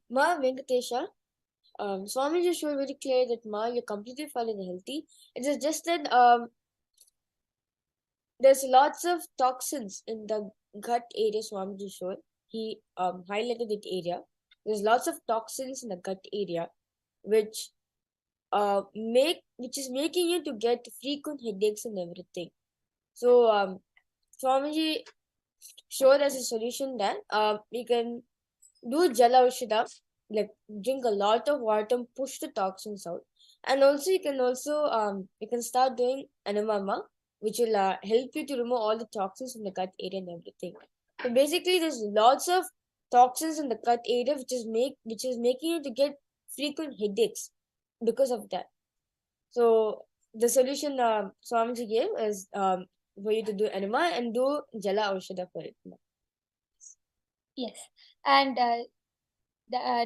Ma Venkatesha, Swami just showed very clear that Ma, you're completely fine and healthy. It is just that there's lots of toxins in the gut area. Swami just showed. He highlighted that area. There's lots of toxins in the gut area, which is making you to get frequent headaches and everything. So Swamiji showed as a solution that we can do Jala Aushadha, like drink a lot of water and push the toxins out. And also you can start doing enema, which will help you to remove all the toxins from the gut area and everything. So basically, there's lots of toxins in the gut area, which is making you to get frequent headaches because of that. So the solution Swamiji gave is for you to do enema and do Jala Aushadha for it. Yes. And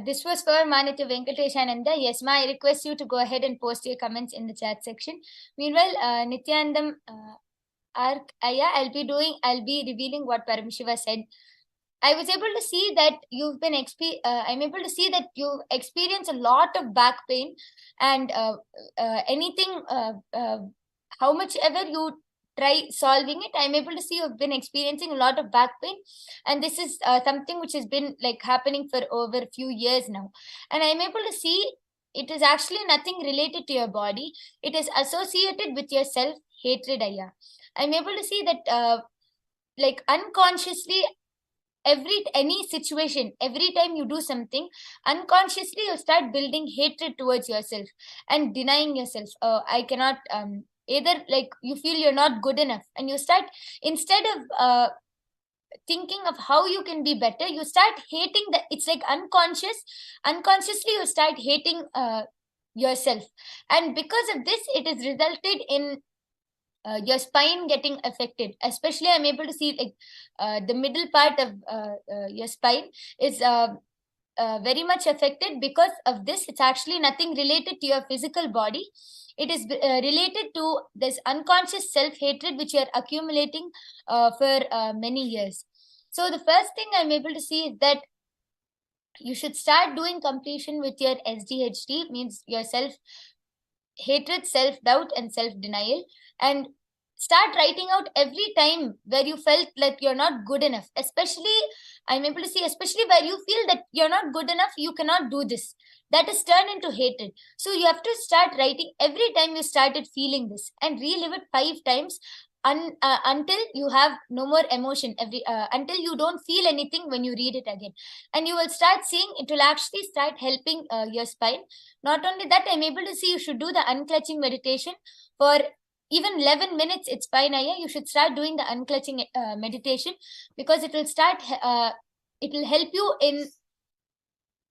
this was for Manitya Venkateshananda. Yes, ma, I request you to go ahead and post your comments in the chat section. Meanwhile, Nithyanandam, I'll be revealing what Paramashiva said. I was able to see that I'm able to see that you experience a lot of back pain, and how much ever you try solving it, I'm able to see you've been experiencing a lot of back pain, and this is something which has been like happening for over a few years now, and I'm able to see it is actually nothing related to your body. It is associated with your self hatred, Aya. I'm able to see that like unconsciously, any situation, every time you do something, unconsciously you start building hatred towards yourself and denying yourself. I cannot either, like you feel you're not good enough, and you start, instead of thinking of how you can be better, you start hating that. It's like unconsciously you start hating yourself, and because of this it has resulted in your spine getting affected. Especially I'm able to see like the middle part of your spine is very much affected because of this. It's actually nothing related to your physical body. It is related to this unconscious self-hatred which you're accumulating for many years. So the first thing I'm able to see is that you should start doing completion with your SDHD, means your self hatred, self doubt, and self denial, and start writing out every time where you felt like you're not good enough. Especially, I'm able to see, especially where you feel that you're not good enough, you cannot do this. That is turned into hatred. So you have to start writing every time you started feeling this, and relive it 5 times until you have no more emotion. Until you don't feel anything when you read it again, and you will start seeing it will actually start helping your spine. Not only that, I'm able to see you should do the unclutching meditation for even 11 minutes. It's fine, Aya. You should start doing the unclutching meditation, because it will help you in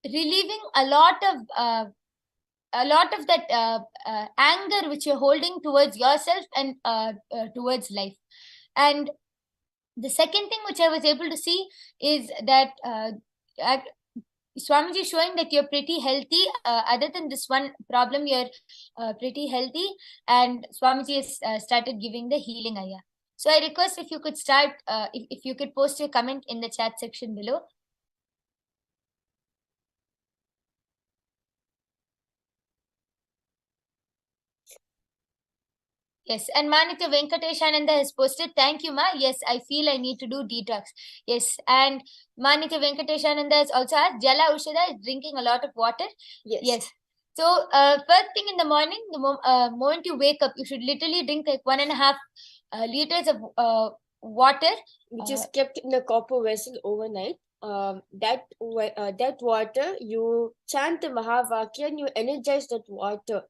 relieving a lot of that anger which you're holding towards yourself and towards life. And the second thing which I was able to see is that Swamiji is showing that you're pretty healthy. Other than this one problem, you're pretty healthy. And Swamiji has started giving the healing, Aya. So I request if you could start, if you could post your comment in the chat section below. Yes, and Manitya Venkateshananda has posted, thank you, Ma. Yes, I feel I need to do detox. Yes, and Manitya Venkateshananda has also asked, Jala Ushada is drinking a lot of water. Yes. So, first thing in the morning, the moment you wake up, you should literally drink like 1.5 liters of water, which is kept in a copper vessel overnight. That water, you chant the Mahavakya and you energize that water,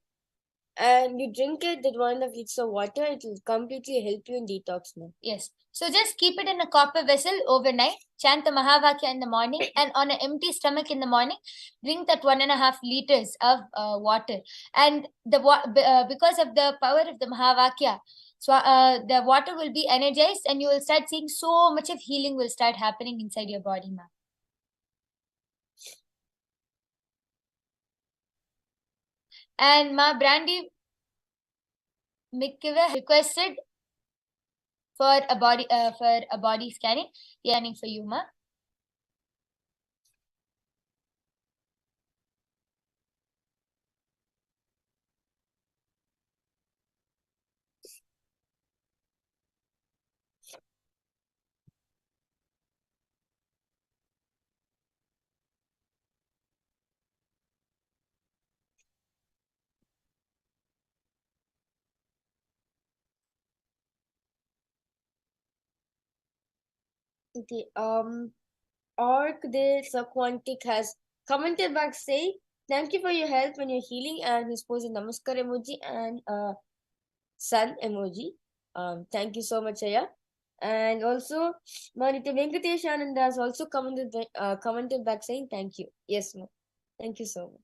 and you drink it, that 1.5 liters of water. It will completely help you in detox now. Yes. So just keep it in a copper vessel overnight, chant the Mahavakya in the morning, and on an empty stomach in the morning, drink that 1.5 liters of water. And because of the power of the Mahavakya, so the water will be energized, and you will start seeing so much of healing will start happening inside your body, ma'am. And Ma Brandy McKiver requested for a body scanning. Scanning for you, ma. Okay. Orc de Quantic has commented back saying, "Thank you for your help when you're healing," and he's posted Namaskar emoji and sun emoji. Thank you so much, Aya. And also, Manita Venkatesh Anand has also commented back saying thank you. Yes, ma'am. Thank you so much.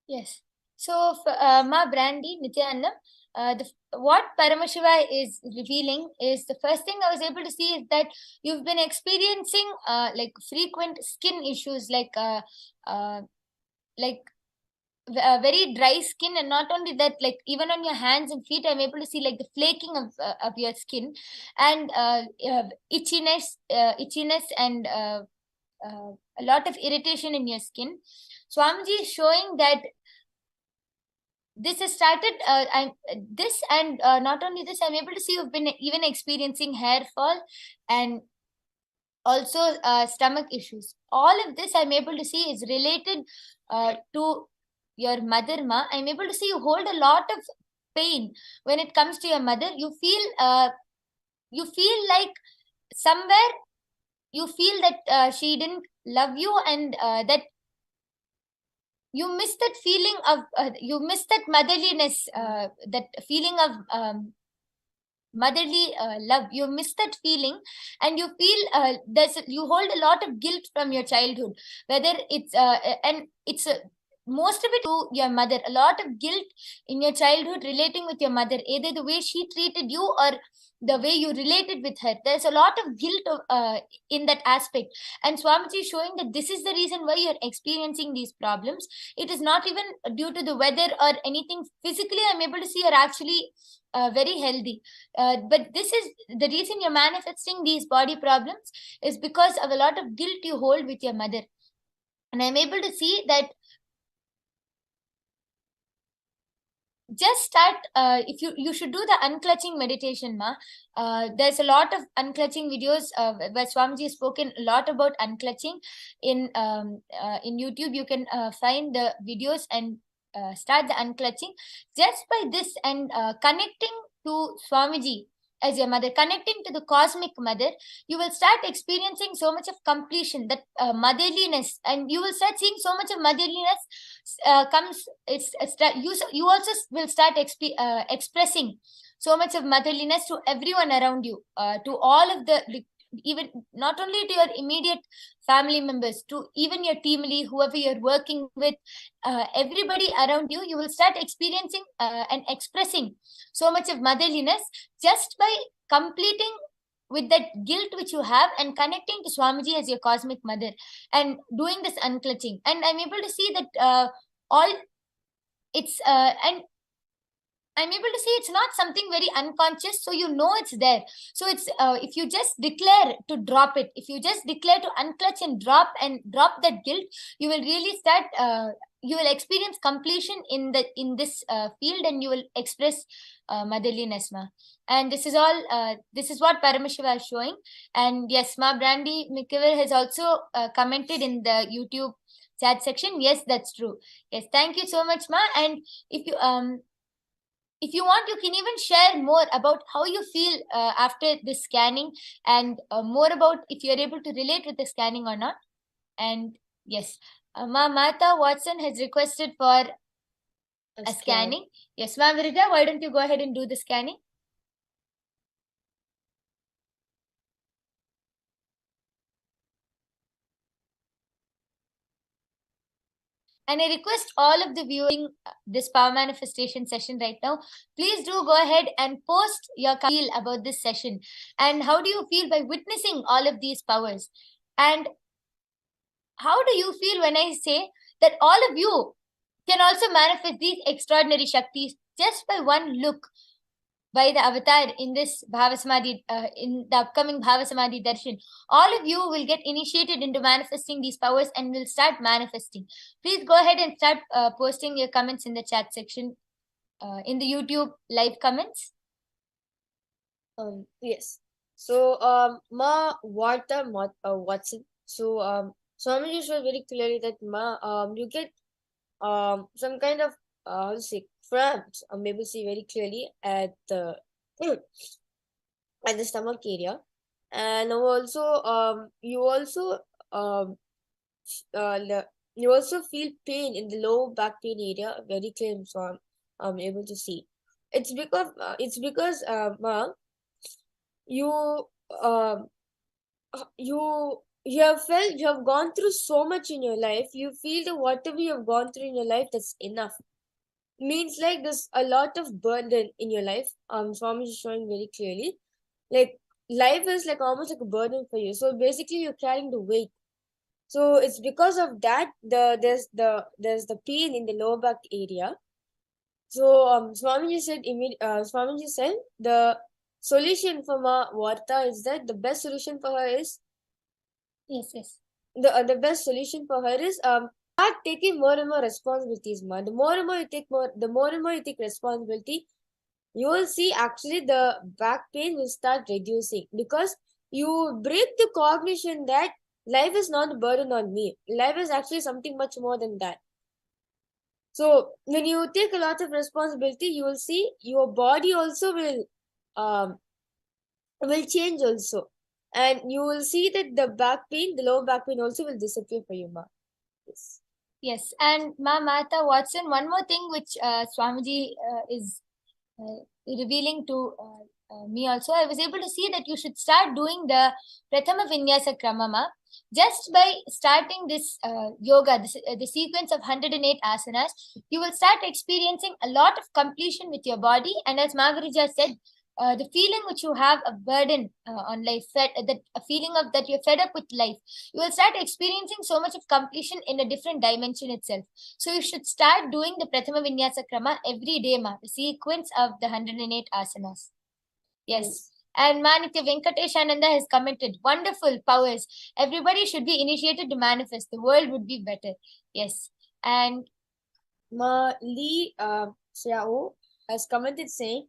Yes. So, Ma Brandy, Nithyananda, what Paramashiva is revealing is the first thing I was able to see is that you've been experiencing like frequent skin issues, like very dry skin, and not only that, like even on your hands and feet, I'm able to see like the flaking of your skin, and itchiness, and a lot of irritation in your skin. Swamiji is showing that this has started this, and not only this, I'm able to see you've been even experiencing hair fall, and also stomach issues. All of this I'm able to see is related to your mother, Ma. I'm able to see you hold a lot of pain when it comes to your mother. You feel like somewhere you feel that she didn't love you, and that you miss that feeling of you miss that motherliness, that feeling of motherly love. You miss that feeling, and you feel you hold a lot of guilt from your childhood, whether it's and it's most of it to your mother. A lot of guilt in your childhood relating with your mother, either the way she treated you or the way you related with her. There's a lot of guilt in that aspect, and Swamiji is showing that this is the reason why you're experiencing these problems. It is not even due to the weather or anything. Physically, I'm able to see you're actually very healthy, but this is the reason you're manifesting these body problems, is because of a lot of guilt you hold with your mother. And I'm able to see that just start, if you should do the unclutching meditation, Ma. There's a lot of unclutching videos where Swamiji has spoken a lot about unclutching in YouTube. You can find the videos and start the unclutching just by this, and connecting to Swamiji as your mother, connecting to the cosmic mother. You will start experiencing so much of completion, that motherliness, and you will start seeing so much of motherliness comes. You also will start expressing so much of motherliness to everyone around you, to all of the, like, even not only to your immediate family members, to even your team lead, whoever you're working with, everybody around you. You will start experiencing and expressing so much of motherliness just by completing with that guilt which you have, and connecting to Swamiji as your cosmic mother, and doing this unclutching. And I'm able to see that all it's and I'm able to see it's not something very unconscious, so you know it's there. So it's if you just declare to drop it, if you just declare to unclutch and drop that guilt, you will really start. You will experience completion in this field, and you will express motherliness, Ma. And this is all. This is what Paramashiva is showing. And yes, Ma Brandy McKever has also commented in the YouTube chat section. Yes, that's true. Yes, thank you so much, Ma. And if you want, you can even share more about how you feel after the scanning, and more about if you're able to relate with the scanning or not. And yes, Ma Mata Watson has requested for a scanning. Yes, Ma Virija, why don't you go ahead and do the scanning? And I request all of the viewing this power manifestation session right now, please do go ahead and post your feel about this session, and how do you feel by witnessing all of these powers, and how do you feel when I say that all of you can also manifest these extraordinary Shaktis just by one look by the avatar in this Bhavasamadhi, in the upcoming Bhavasamadhi Darshan? All of you will get initiated into manifesting these powers and will start manifesting. Please go ahead and start posting your comments in the chat section, in the YouTube live comments. Yes. So, Ma Watson So Swamiji showed very clearly that you get some kind of how to say cramps. I'm able to see very clearly at the at the stomach area, and also you also um you also feel pain in the low back pain area very clear. So I'm able to see. It's because Ma, you um you have felt, you have gone through so much in your life. You feel that whatever you have gone through in your life, that's enough. Means like there's a lot of burden in your life. Swami is showing very clearly. Like life is like almost like a burden for you. So basically you're carrying the weight. So it's because of that there's the pain in the lower back area. So Swamiji said the solution for Ma Varta is that the best solution for her is Yes. the best solution for her is start taking more and more responsibilities, Ma. The more and more you take responsibility, you will see actually the back pain will start reducing because you break the cognition that life is not a burden on me. Life is actually something much more than that. So when you take a lot of responsibility, you will see your body also will change also. And you will see that the back pain, the lower back pain also will disappear for you, Ma. Yes. Yes. And Ma Mata Watson, one more thing which Swamiji is revealing to me also, I was able to see that you should start doing the Prathama Vinyasa Kramama just by starting this yoga, the sequence of 108 asanas. You will start experiencing a lot of completion with your body. And as Margarija said, the feeling which you have a burden on life, that a feeling of that you're fed up with life, you will start experiencing so much of completion in a different dimension itself. So you should start doing the Prathama Vinyasa Krama every day, Ma, the sequence of the 108 asanas. Yes. And Manitya Venkateshananda has commented, wonderful powers. Everybody should be initiated to manifest. The world would be better. Yes. And Ma Lee Xiao has commented saying,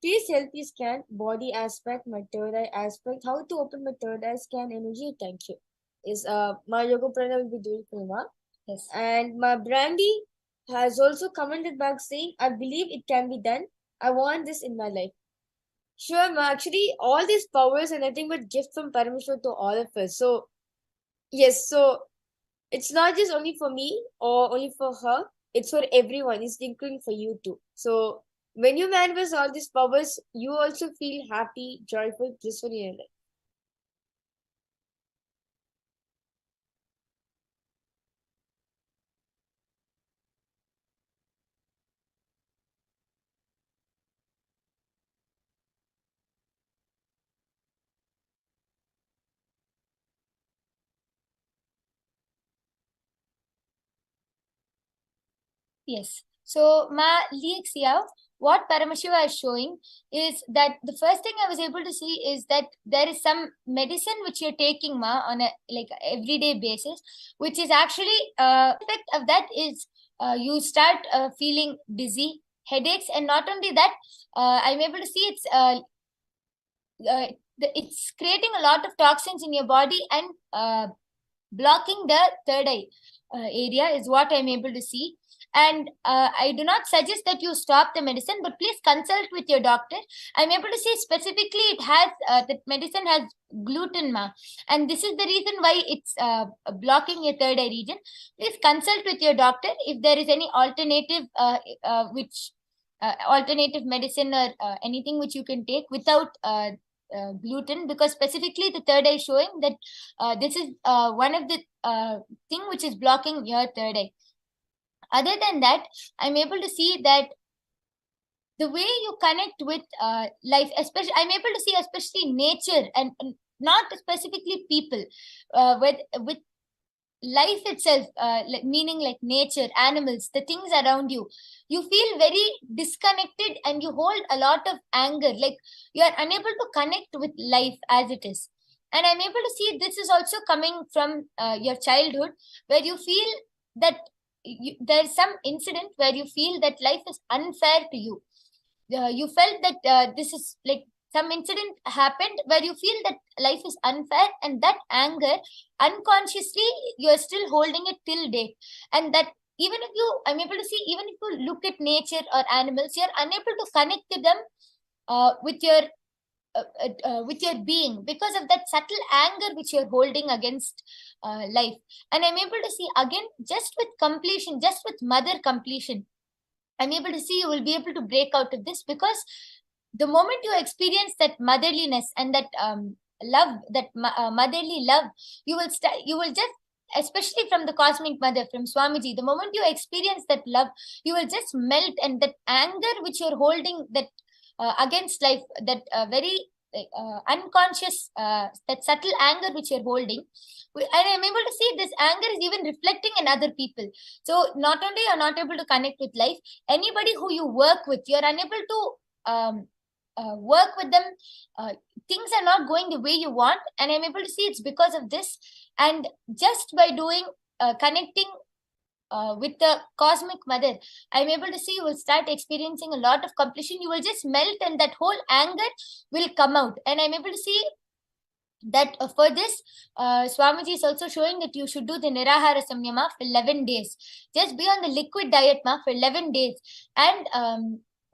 please help me scan body aspect, my third eye aspect. How to open my third eye scan energy? Thank you. Is my yoga prana will be doing for Ma. yes. And my Brandy has also commented back saying, I believe it can be done. I want this in my life. Sure, Ma. Actually, all these powers are nothing but gift from Paramashivam to all of us. So, yes, so it's not just only for me or only for her, it's for everyone. It's including for you too. So, when you manifest all these powers, you also feel happy, joyful, blissful in your life. Yes. So, Ma Li Xiao, what Paramashiva is showing is that the first thing I was able to see is that there is some medicine which you're taking, Ma, on a like everyday basis, which is actually effect of that is you start feeling dizzy, headaches, and not only that, I'm able to see it's creating a lot of toxins in your body and blocking the third eye area is what I'm able to see. And I do not suggest that you stop the medicine, but please consult with your doctor. I'm able to see specifically it has that medicine has gluten, Ma, and this is the reason why it's blocking your third eye region. Please consult with your doctor if there is any alternative alternative medicine or anything which you can take without gluten, because specifically the third eye showing that this is one of the thing which is blocking your third eye. Other than that, I'm able to see that the way you connect with life, especially I'm able to see especially nature and not specifically people, with life itself, meaning like nature, animals, the things around you, you feel very disconnected and you hold a lot of anger, like you are unable to connect with life as it is. And I'm able to see this is also coming from your childhood, where you feel that there's some incident where you feel that life is unfair to you. You felt that this is like some incident happened where you feel that life is unfair, and that anger unconsciously you're still holding it till date. And that even if you, I'm able to see, even if you look at nature or animals, you're unable to connect to them with your being, because of that subtle anger which you're holding against life. And I'm able to see again, just with completion, just with mother completion, I'm able to see you will be able to break out of this, because the moment you experience that motherliness and that love, that motherly love, you will just, especially from the cosmic mother, from Swamiji, the moment you experience that love, you will just melt, and that anger which you're holding, that against life, that very unconscious, that subtle anger which you're holding, and I'm able to see this anger is even reflecting in other people. So not only you're not able to connect with life, anybody who you work with, you're unable to work with them. Things are not going the way you want, and I'm able to see it's because of this. And just by doing connecting with the cosmic mother, I'm able to see you will start experiencing a lot of completion. You will just melt, and that whole anger will come out. And I'm able to see that for this, Swamiji is also showing that you should do the Nirahara Samyama for 11 days. Just be on the liquid diet for 11 days. And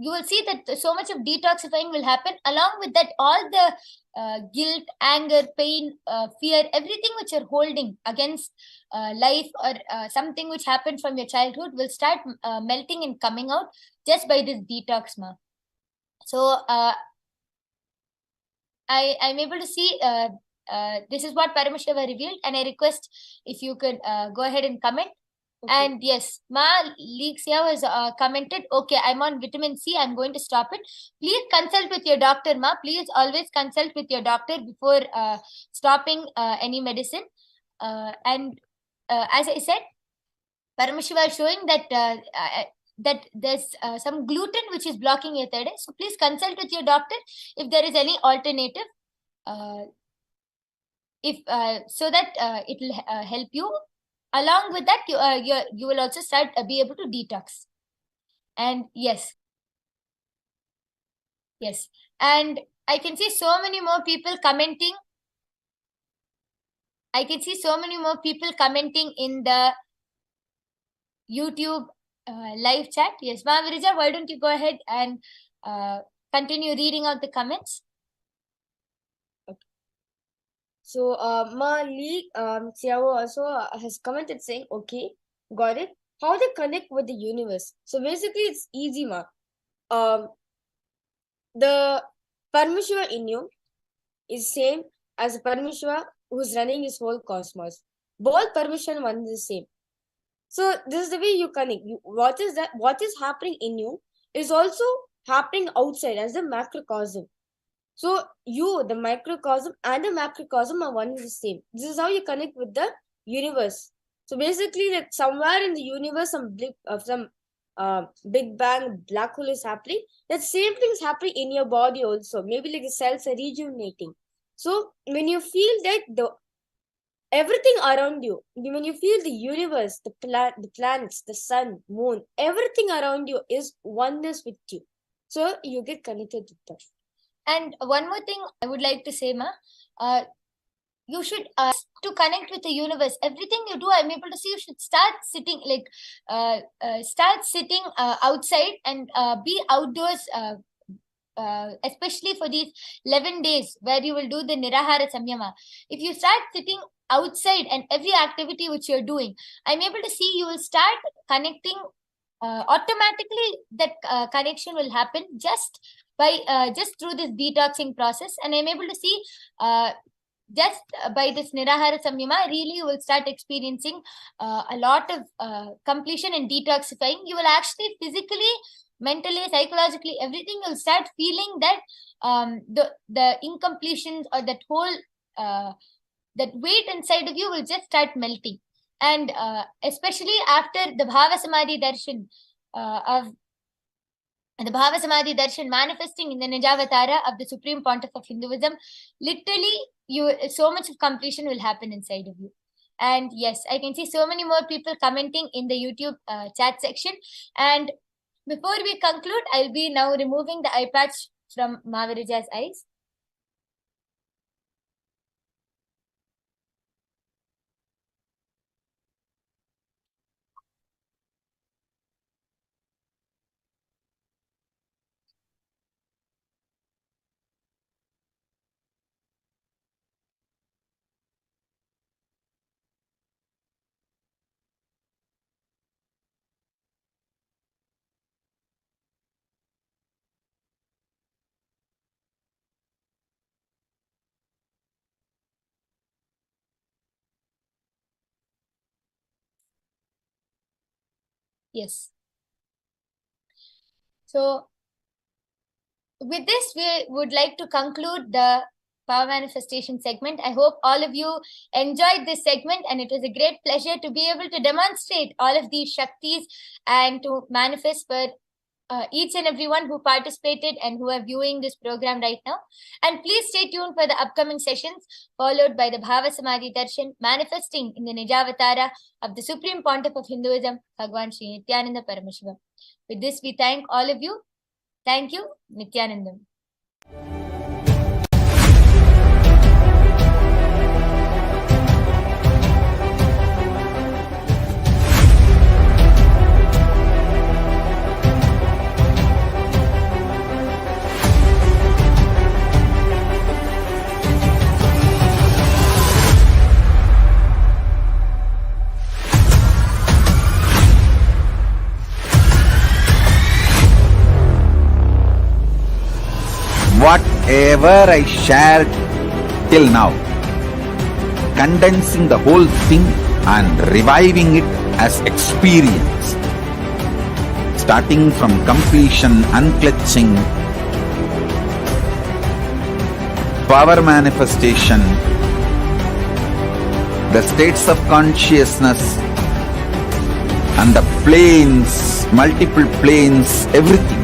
you will see that so much of detoxifying will happen. Along with that, all the guilt, anger, pain, fear, everything which you're holding against life, or something which happened from your childhood, will start melting and coming out just by this detox, ma. So I'm able to see this is what Paramashiva revealed, and I request if you could go ahead and comment. Okay. And yes, Ma Leexia has commented, okay, I'm on vitamin C, I'm going to stop it. Please consult with your doctor, Ma. Please always consult with your doctor before stopping any medicine. And as I said, Paramashiva is showing that there's some gluten which is blocking your third eye. So please consult with your doctor if there is any alternative, so that it will help you. Along with that, you will also start be able to detox. And yes, and I can see so many more people commenting. I can see so many more people commenting in the YouTube live chat. Yes, Ma'am Virija, why don't you go ahead and continue reading out the comments? Okay. So, Ma Lee Xiao also has commented saying, okay, got it. How they connect with the universe. So basically, it's easy, Ma. The Paramashiva in you is same as the Paramashiva who's running his whole cosmos. Both Paramashiva one is the same. So this is the way you connect. What is happening in you is also happening outside as the macrocosm. So you, the microcosm and the macrocosm are one and the same. This is how you connect with the universe. So basically, like somewhere in the universe, some big bang black hole is happening. That same thing is happening in your body also. Maybe like the cells are rejuvenating. So when you feel that everything around you, when you feel the universe, the planets, the sun, moon, everything around you is oneness with you. So you get connected with that. And one more thing I would like to say, Ma, you should to connect with the universe. Everything you do, I'm able to see you should start sitting outside and be outdoors. Especially for these 11 days where you will do the Nirahara Samyama. If you start sitting outside and every activity which you're doing, I'm able to see you will start connecting. Automatically, that connection will happen just through this detoxing process. And I'm able to see just by this Nirahara Samyama, really you will start experiencing a lot of completion and detoxifying. You will actually physically, mentally, psychologically, everything, you'll start feeling that the incompletions or that whole that weight inside of you will just start melting. And especially after the Bhava Samadhi Darshan manifesting in the Nijavatara of the Supreme Pontiff of Hinduism, literally so much of completion will happen inside of you. And yes, I can see so many more people commenting in the YouTube chat section. And before we conclude, I'll be now removing the eye patch from Mavirija's eyes. Yes. So with this, we would like to conclude the power manifestation segment. I hope all of you enjoyed this segment, and it was a great pleasure to be able to demonstrate all of these Shaktis and to manifest for each and everyone who participated and who are viewing this program right now. And please stay tuned for the upcoming sessions, followed by the Bhava Samadhi Darshan, manifesting in the Nijavatara of the Supreme Pontiff of Hinduism, Bhagwan Sri Nithyananda Paramashivam. With this, we thank all of you. Thank you, Nithyanandam. Whatever I shared till now, condensing the whole thing and reviving it as experience, starting from completion, unclutching, power manifestation, the states of consciousness, and the planes, multiple planes, everything.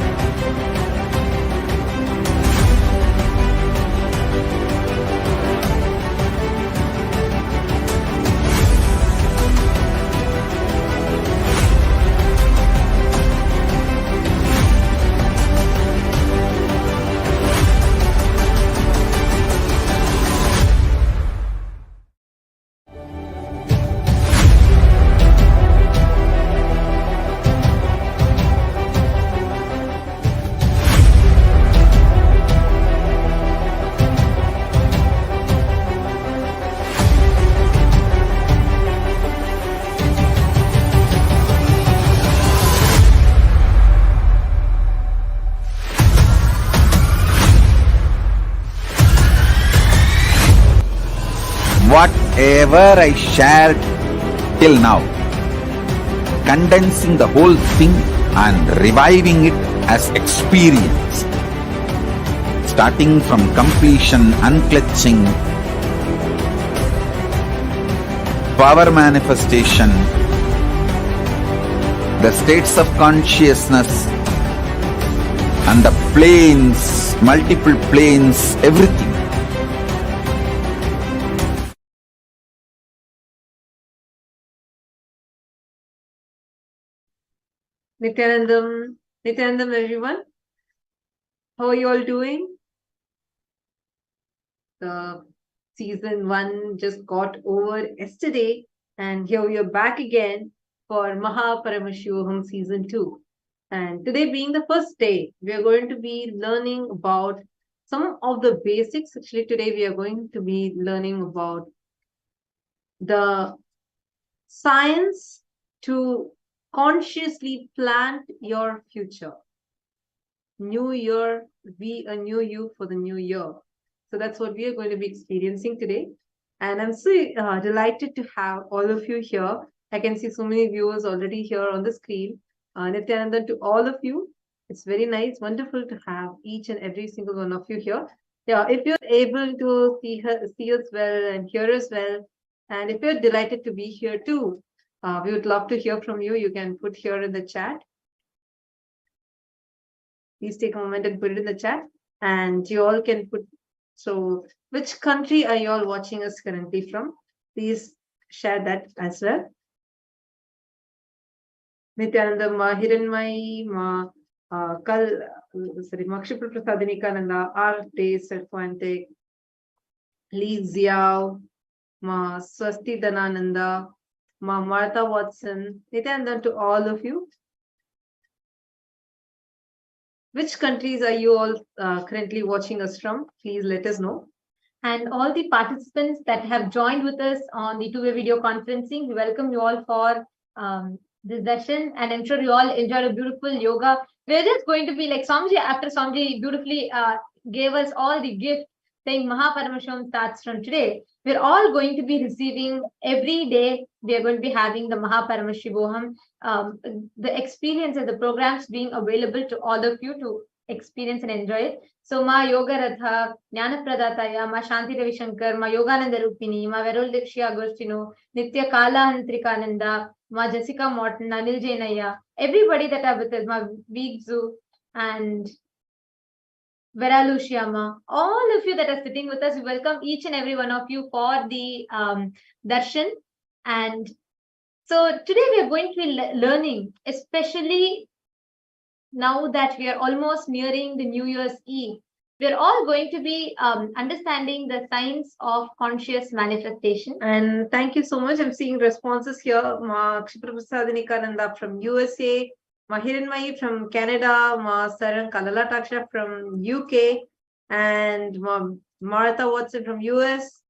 Whatever I shared till now, condensing the whole thing and reviving it as experience, starting from completion, unclutching, power manifestation, the states of consciousness, and the planes, multiple planes, everything. Nithyanandam, everyone. How are you all doing? The season 1 just got over yesterday, and here we are back again for MahaParamashivoham season 2. And today being the first day, we are going to be learning about some of the basics. Actually, today we are going to be learning about the science to consciously plan your future. New year, be a new you for the new year. So that's what we are going to be experiencing today. And I'm so delighted to have all of you here. I can see so many viewers already here on the screen. Nithyananda, to all of you, it's very nice, wonderful to have each and every single one of you here. Yeah, if you're able to see us well and hear us well, and if you're delighted to be here too, we would love to hear from you. You can put here in the chat. Please take a moment and put it in the chat. And you all can put, so which country are you all watching us currently from? Please share that as well. Nithyananda, Hiranmai, Makshipur Prasadinika, Arte, Serfuente, Lee Xiao, Swasti Danananda, Martha Watson. Nithyananda, to all of you. Which countries are you all currently watching us from? Please let us know. And all the participants that have joined with us on the two-way video conferencing, we welcome you all for this session. And I'm sure you all enjoyed a beautiful yoga. We're just going to be like Samji, after Samji beautifully gave us all the gifts. saying MahaParamashivam starts from today, we're all going to be receiving every day. We are going to be having the MahaParamashivoham, the experience and the programs being available to all of you to experience and enjoy it. So Ma Yoga Ratha, Jnana Pradataya, Ma Shanti Ravi Shankar, Ma Yogananda Rupini, Ma Veroldikshi Agostino, Nitya Kala Hantrikananda, Ma Jessica Morton, Anil Jainaya, everybody that are with us, Ma Vigzu and Veralu Shyama, all of you that are sitting with us, we welcome each and every one of you for the darshan. And so today we are going to be learning, especially now that we are almost nearing the New Year's Eve, we are all going to be understanding the science of conscious manifestation. And thank you so much. I'm seeing responses here. Ma Kshiprasadini Kananda from USA, Ma Hiranmayi from Canada, Ma Sarang Kalalataksha from UK, and Ma Maratha Watson from US,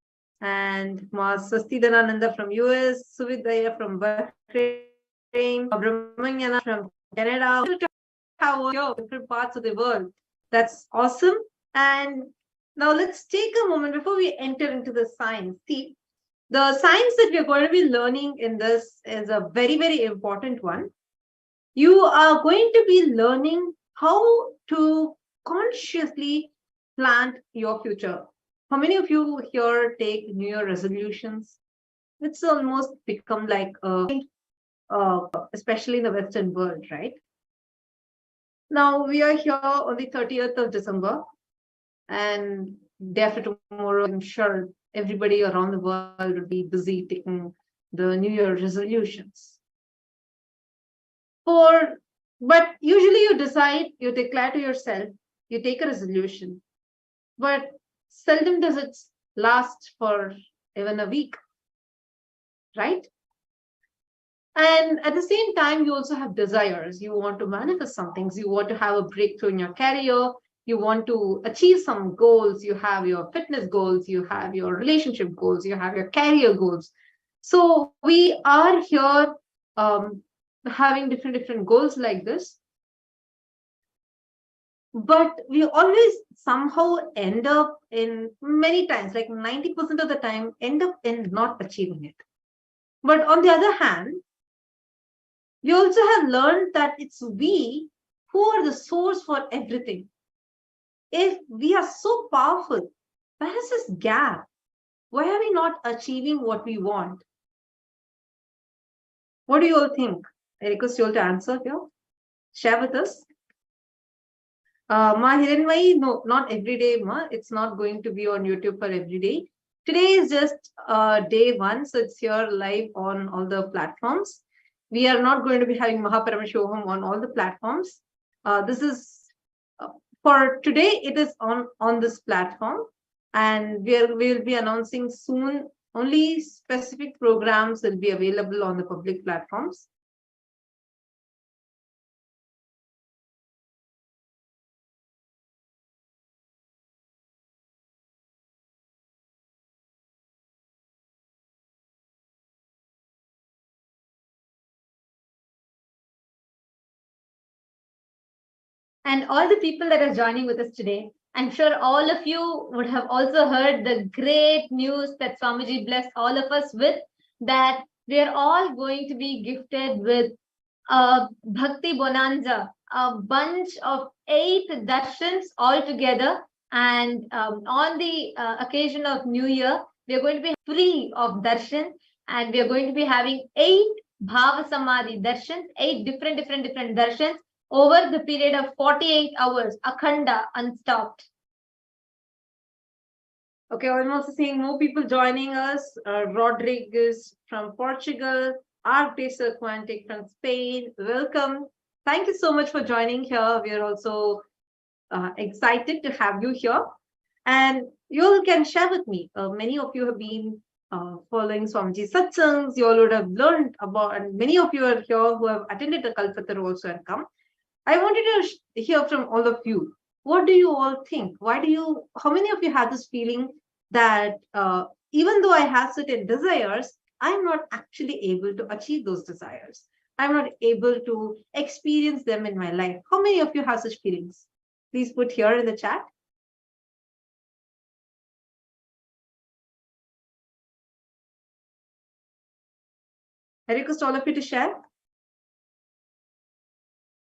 and Ma Swastidananda from US, Suvidaya from Bahrain, Ma Brahmanyana from Canada. How different parts of the world. That's awesome. And now let's take a moment before we enter into the science. See, the science that we're going to be learning in this is a very, very important one. You are going to be learning how to consciously plan your future. How many of you here take New Year resolutions? It's almost become like especially in the Western world, right? Now we are here on the 30th of December, and day after tomorrow, I'm sure everybody around the world will be busy taking the New Year resolutions. But usually you decide, you declare to yourself, you take a resolution, but seldom does it last for even a week, right? And at the same time, you also have desires. You want to manifest some things. You want to have a breakthrough in your career. You want to achieve some goals. You have your fitness goals. You have your relationship goals. You have your career goals. So we are here having different goals like this. But we always somehow end up in many times, like 90% of the time, end up in not achieving it. But on the other hand, we also have learned that it's we who are the source for everything. If we are so powerful, where is this gap? Why are we not achieving what we want? What do you all think? I request you all to answer here. Share with us. Ma Hiranmayi, no, not every day, Ma. It's not going to be on YouTube for every day. Today is just day one, so it's here live on all the platforms. We are not going to be having MahaParamashivoham on all the platforms. This is for today. It is on this platform, and we'll be announcing soon. Only specific programs will be available on the public platforms. And all the people that are joining with us today, I'm sure all of you would have also heard the great news that Swamiji blessed all of us with, that we are all going to be gifted with a Bhakti Bonanza, a bunch of 8 darshans all together. And on the occasion of New Year, we are going to be free of darshan, and we are going to be having 8 Bhava Samadhi darshans, 8 different darshans over the period of 48 hours, akhanda, unstopped. Okay, I'm also seeing more people joining us. Rodriguez from Portugal, Artesa Quantic from Spain. Welcome. Thank you so much for joining here. We are also excited to have you here. And you all can share with me. Many of you have been following Swamiji Satsangs. You all would have learned about, and many of you are here who have attended the Kalpataru also and come. I wanted to hear from all of you. What do you all think? How many of you have this feeling that even though I have certain desires, I'm not actually able to achieve those desires? I'm not able to experience them in my life. How many of you have such feelings? Please put here in the chat. I request all of you to share.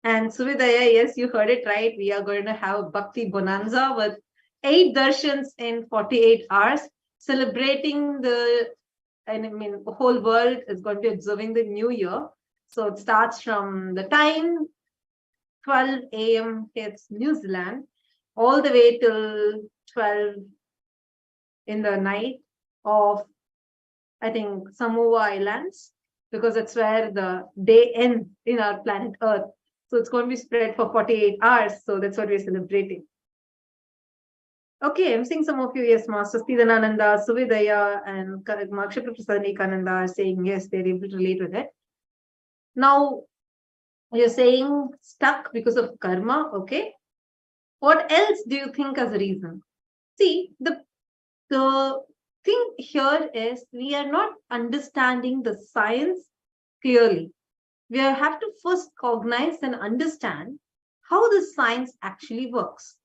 And Suvidaya, yes, you heard it right. We are going to have a Bhakti Bonanza with 8 darshans in 48 hours, celebrating the whole world is going to be observing the new year. So it starts from the time 12 a.m. hits New Zealand, all the way till 12 in the night of, I think, Samoa Islands, because that's where the day ends in our planet Earth. So it's going to be spread for 48 hours. So that's what we're celebrating. Okay, I'm seeing some of you, yes, Master Nithyananda, Suvidaya, and Makshapra Prasadanananda are saying yes, they're able to relate with it. Now, you're saying stuck because of karma, okay? What else do you think as a reason? See, the thing here is we are not understanding the science clearly. We have to first cognize and understand how the science actually works.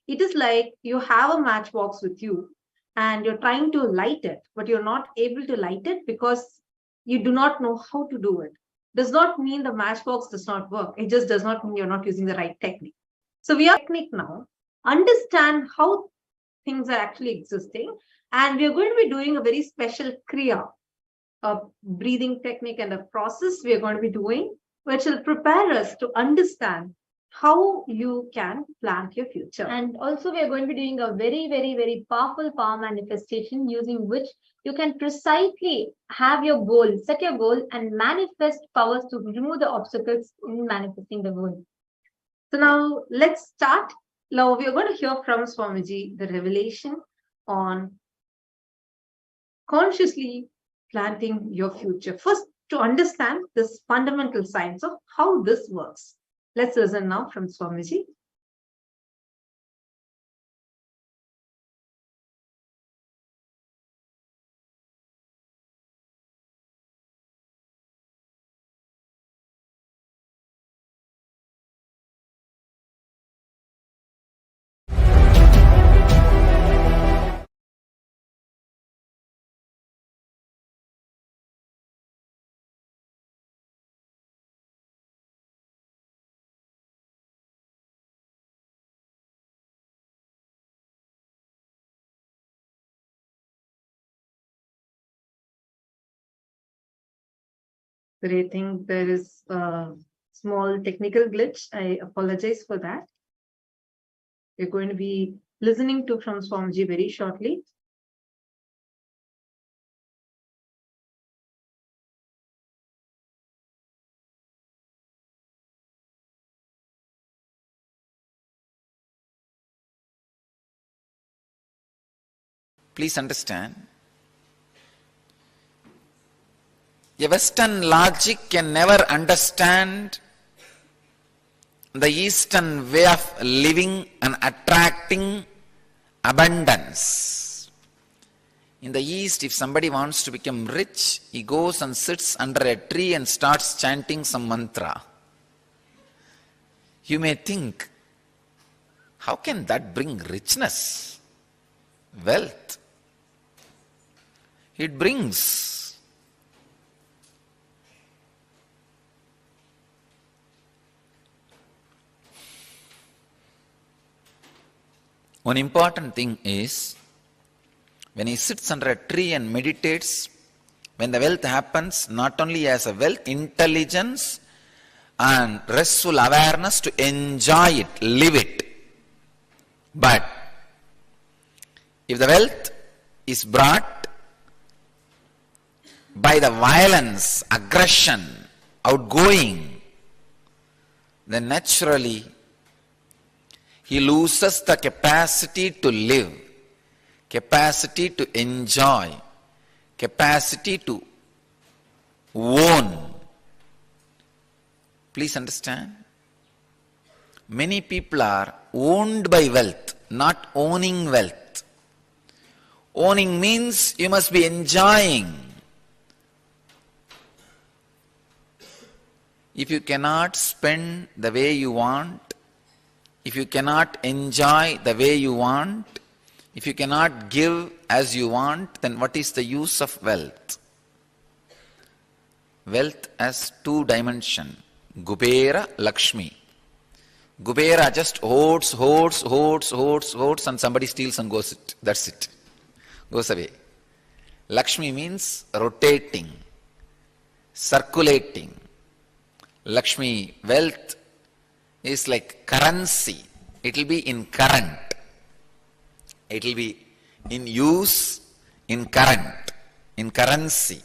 It is like you have a matchbox with you and you're trying to light it, but you're not able to light it because you do not know how to do it. Does not mean the matchbox does not work. It just does not mean you're not using the right technique. So we are technique now, understand how things are actually existing, and we are going to be doing a very special kriya, a breathing technique and a process we are going to be doing, which will prepare us to understand how you can plant your future. And also we are going to be doing a very, very, very powerful power manifestation using which you can precisely have your goal, set your goal and manifest powers to remove the obstacles in manifesting the goal. So now let's start. Now we are going to hear from Swamiji the revelation on consciously planting your future. First, to understand this fundamental science of how this works. Let's listen now from Swamiji. But I think there is a small technical glitch. I apologize for that. We're going to be listening to from Swamiji very shortly. Please understand, a Western logic can never understand the Eastern way of living and attracting abundance. In the East, if somebody wants to become rich, he goes and sits under a tree and starts chanting some mantra. You may think, how can that bring richness, wealth? It brings. One important thing is, when he sits under a tree and meditates, when the wealth happens, not only as a wealth, intelligence and restful awareness to enjoy it, live it. But if the wealth is brought by the violence, aggression, outgoing, then naturally he loses the capacity to live, capacity to enjoy, capacity to own. Please understand, many people are owned by wealth, not owning wealth. Owning means you must be enjoying. If you cannot spend the way you want, if you cannot enjoy the way you want, if you cannot give as you want, then what is the use of wealth? wealth has two dimensions, Kubera, Lakshmi. Kubera just hoards, and somebody steals and goes it. That's it. Goes away. Lakshmi means rotating, circulating. Lakshmi, wealth is like currency. It will be in current. It will be in use, in current, in currency.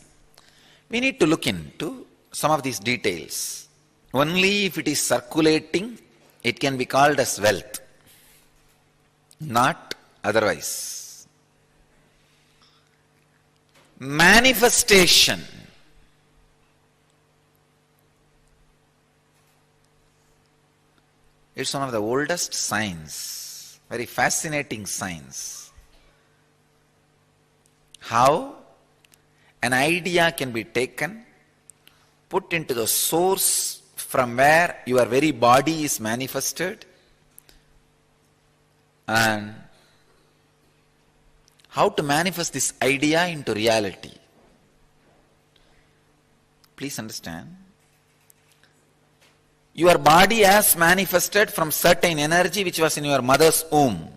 We need to look into some of these details. Only if it is circulating, it can be called as wealth, not otherwise. Manifestation. It's one of the oldest science, very fascinating science. How an idea can be taken, put into the source from where your very body is manifested, and how to manifest this idea into reality. Please understand. Your body has manifested from certain energy which was in your mother's womb.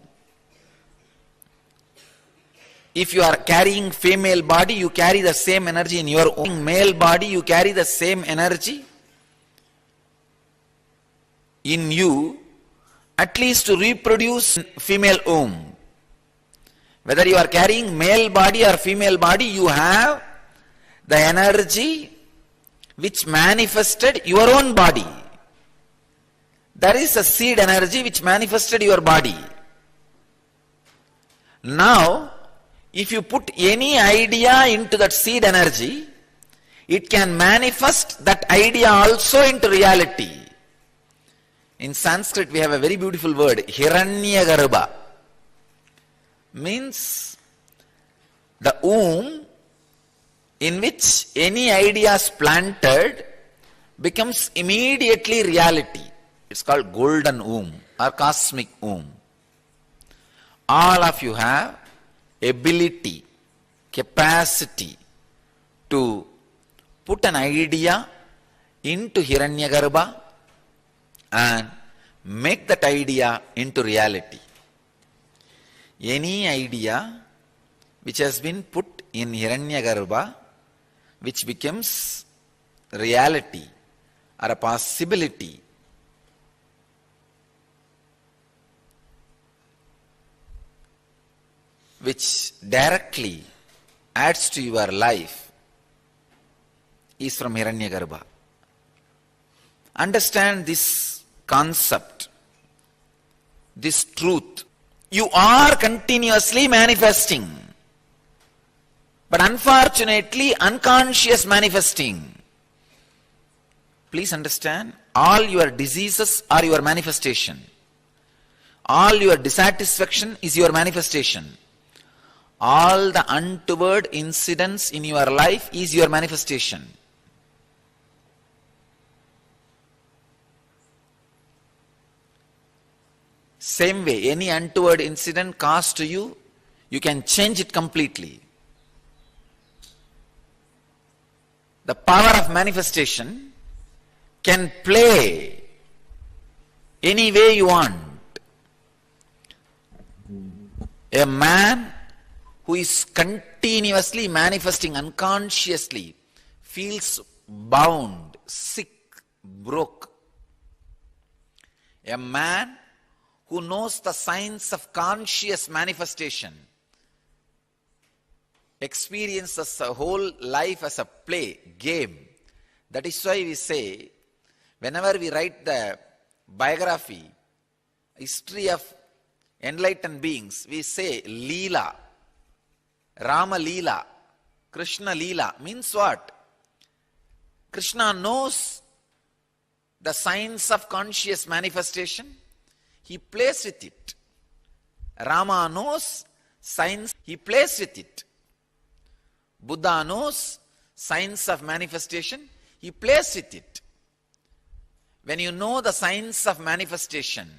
If you are carrying female body, you carry the same energy in your own male body, you carry the same energy in you, at least to reproduce female womb. Whether you are carrying male body or female body, you have the energy which manifested your own body. There is a seed energy which manifested your body. Now, if you put any idea into that seed energy, it can manifest that idea also into reality. In Sanskrit, we have a very beautiful word, Hiranyagarbha. Means the womb in which any idea is planted becomes immediately reality. It's called golden womb or cosmic womb. All of you have ability, capacity to put an idea into Hiranyagarbha and make that idea into reality. Any idea which has been put in Hiranyagarbha, which becomes reality or a possibility, which directly adds to your life, is from Hiranyagarbha. Understand this concept, this truth. You are continuously manifesting, but unfortunately unconscious manifesting. Please understand, all your diseases are your manifestation. All your dissatisfaction is your manifestation. All the untoward incidents in your life is your manifestation. Same way, any untoward incident caused to you, you can change it completely. The power of manifestation can play any way you want. A man who is continuously manifesting unconsciously feels bound, sick, broke. A man who knows the science of conscious manifestation experiences a whole life as a play, game. That is why we say, whenever we write the biography, history of enlightened beings, we say Leela, Rama Leela, Krishna Leela. Means what? Krishna knows the science of conscious manifestation. He plays with it. Rama knows science. He plays with it. Buddha knows science of manifestation. He plays with it. When you know the science of manifestation,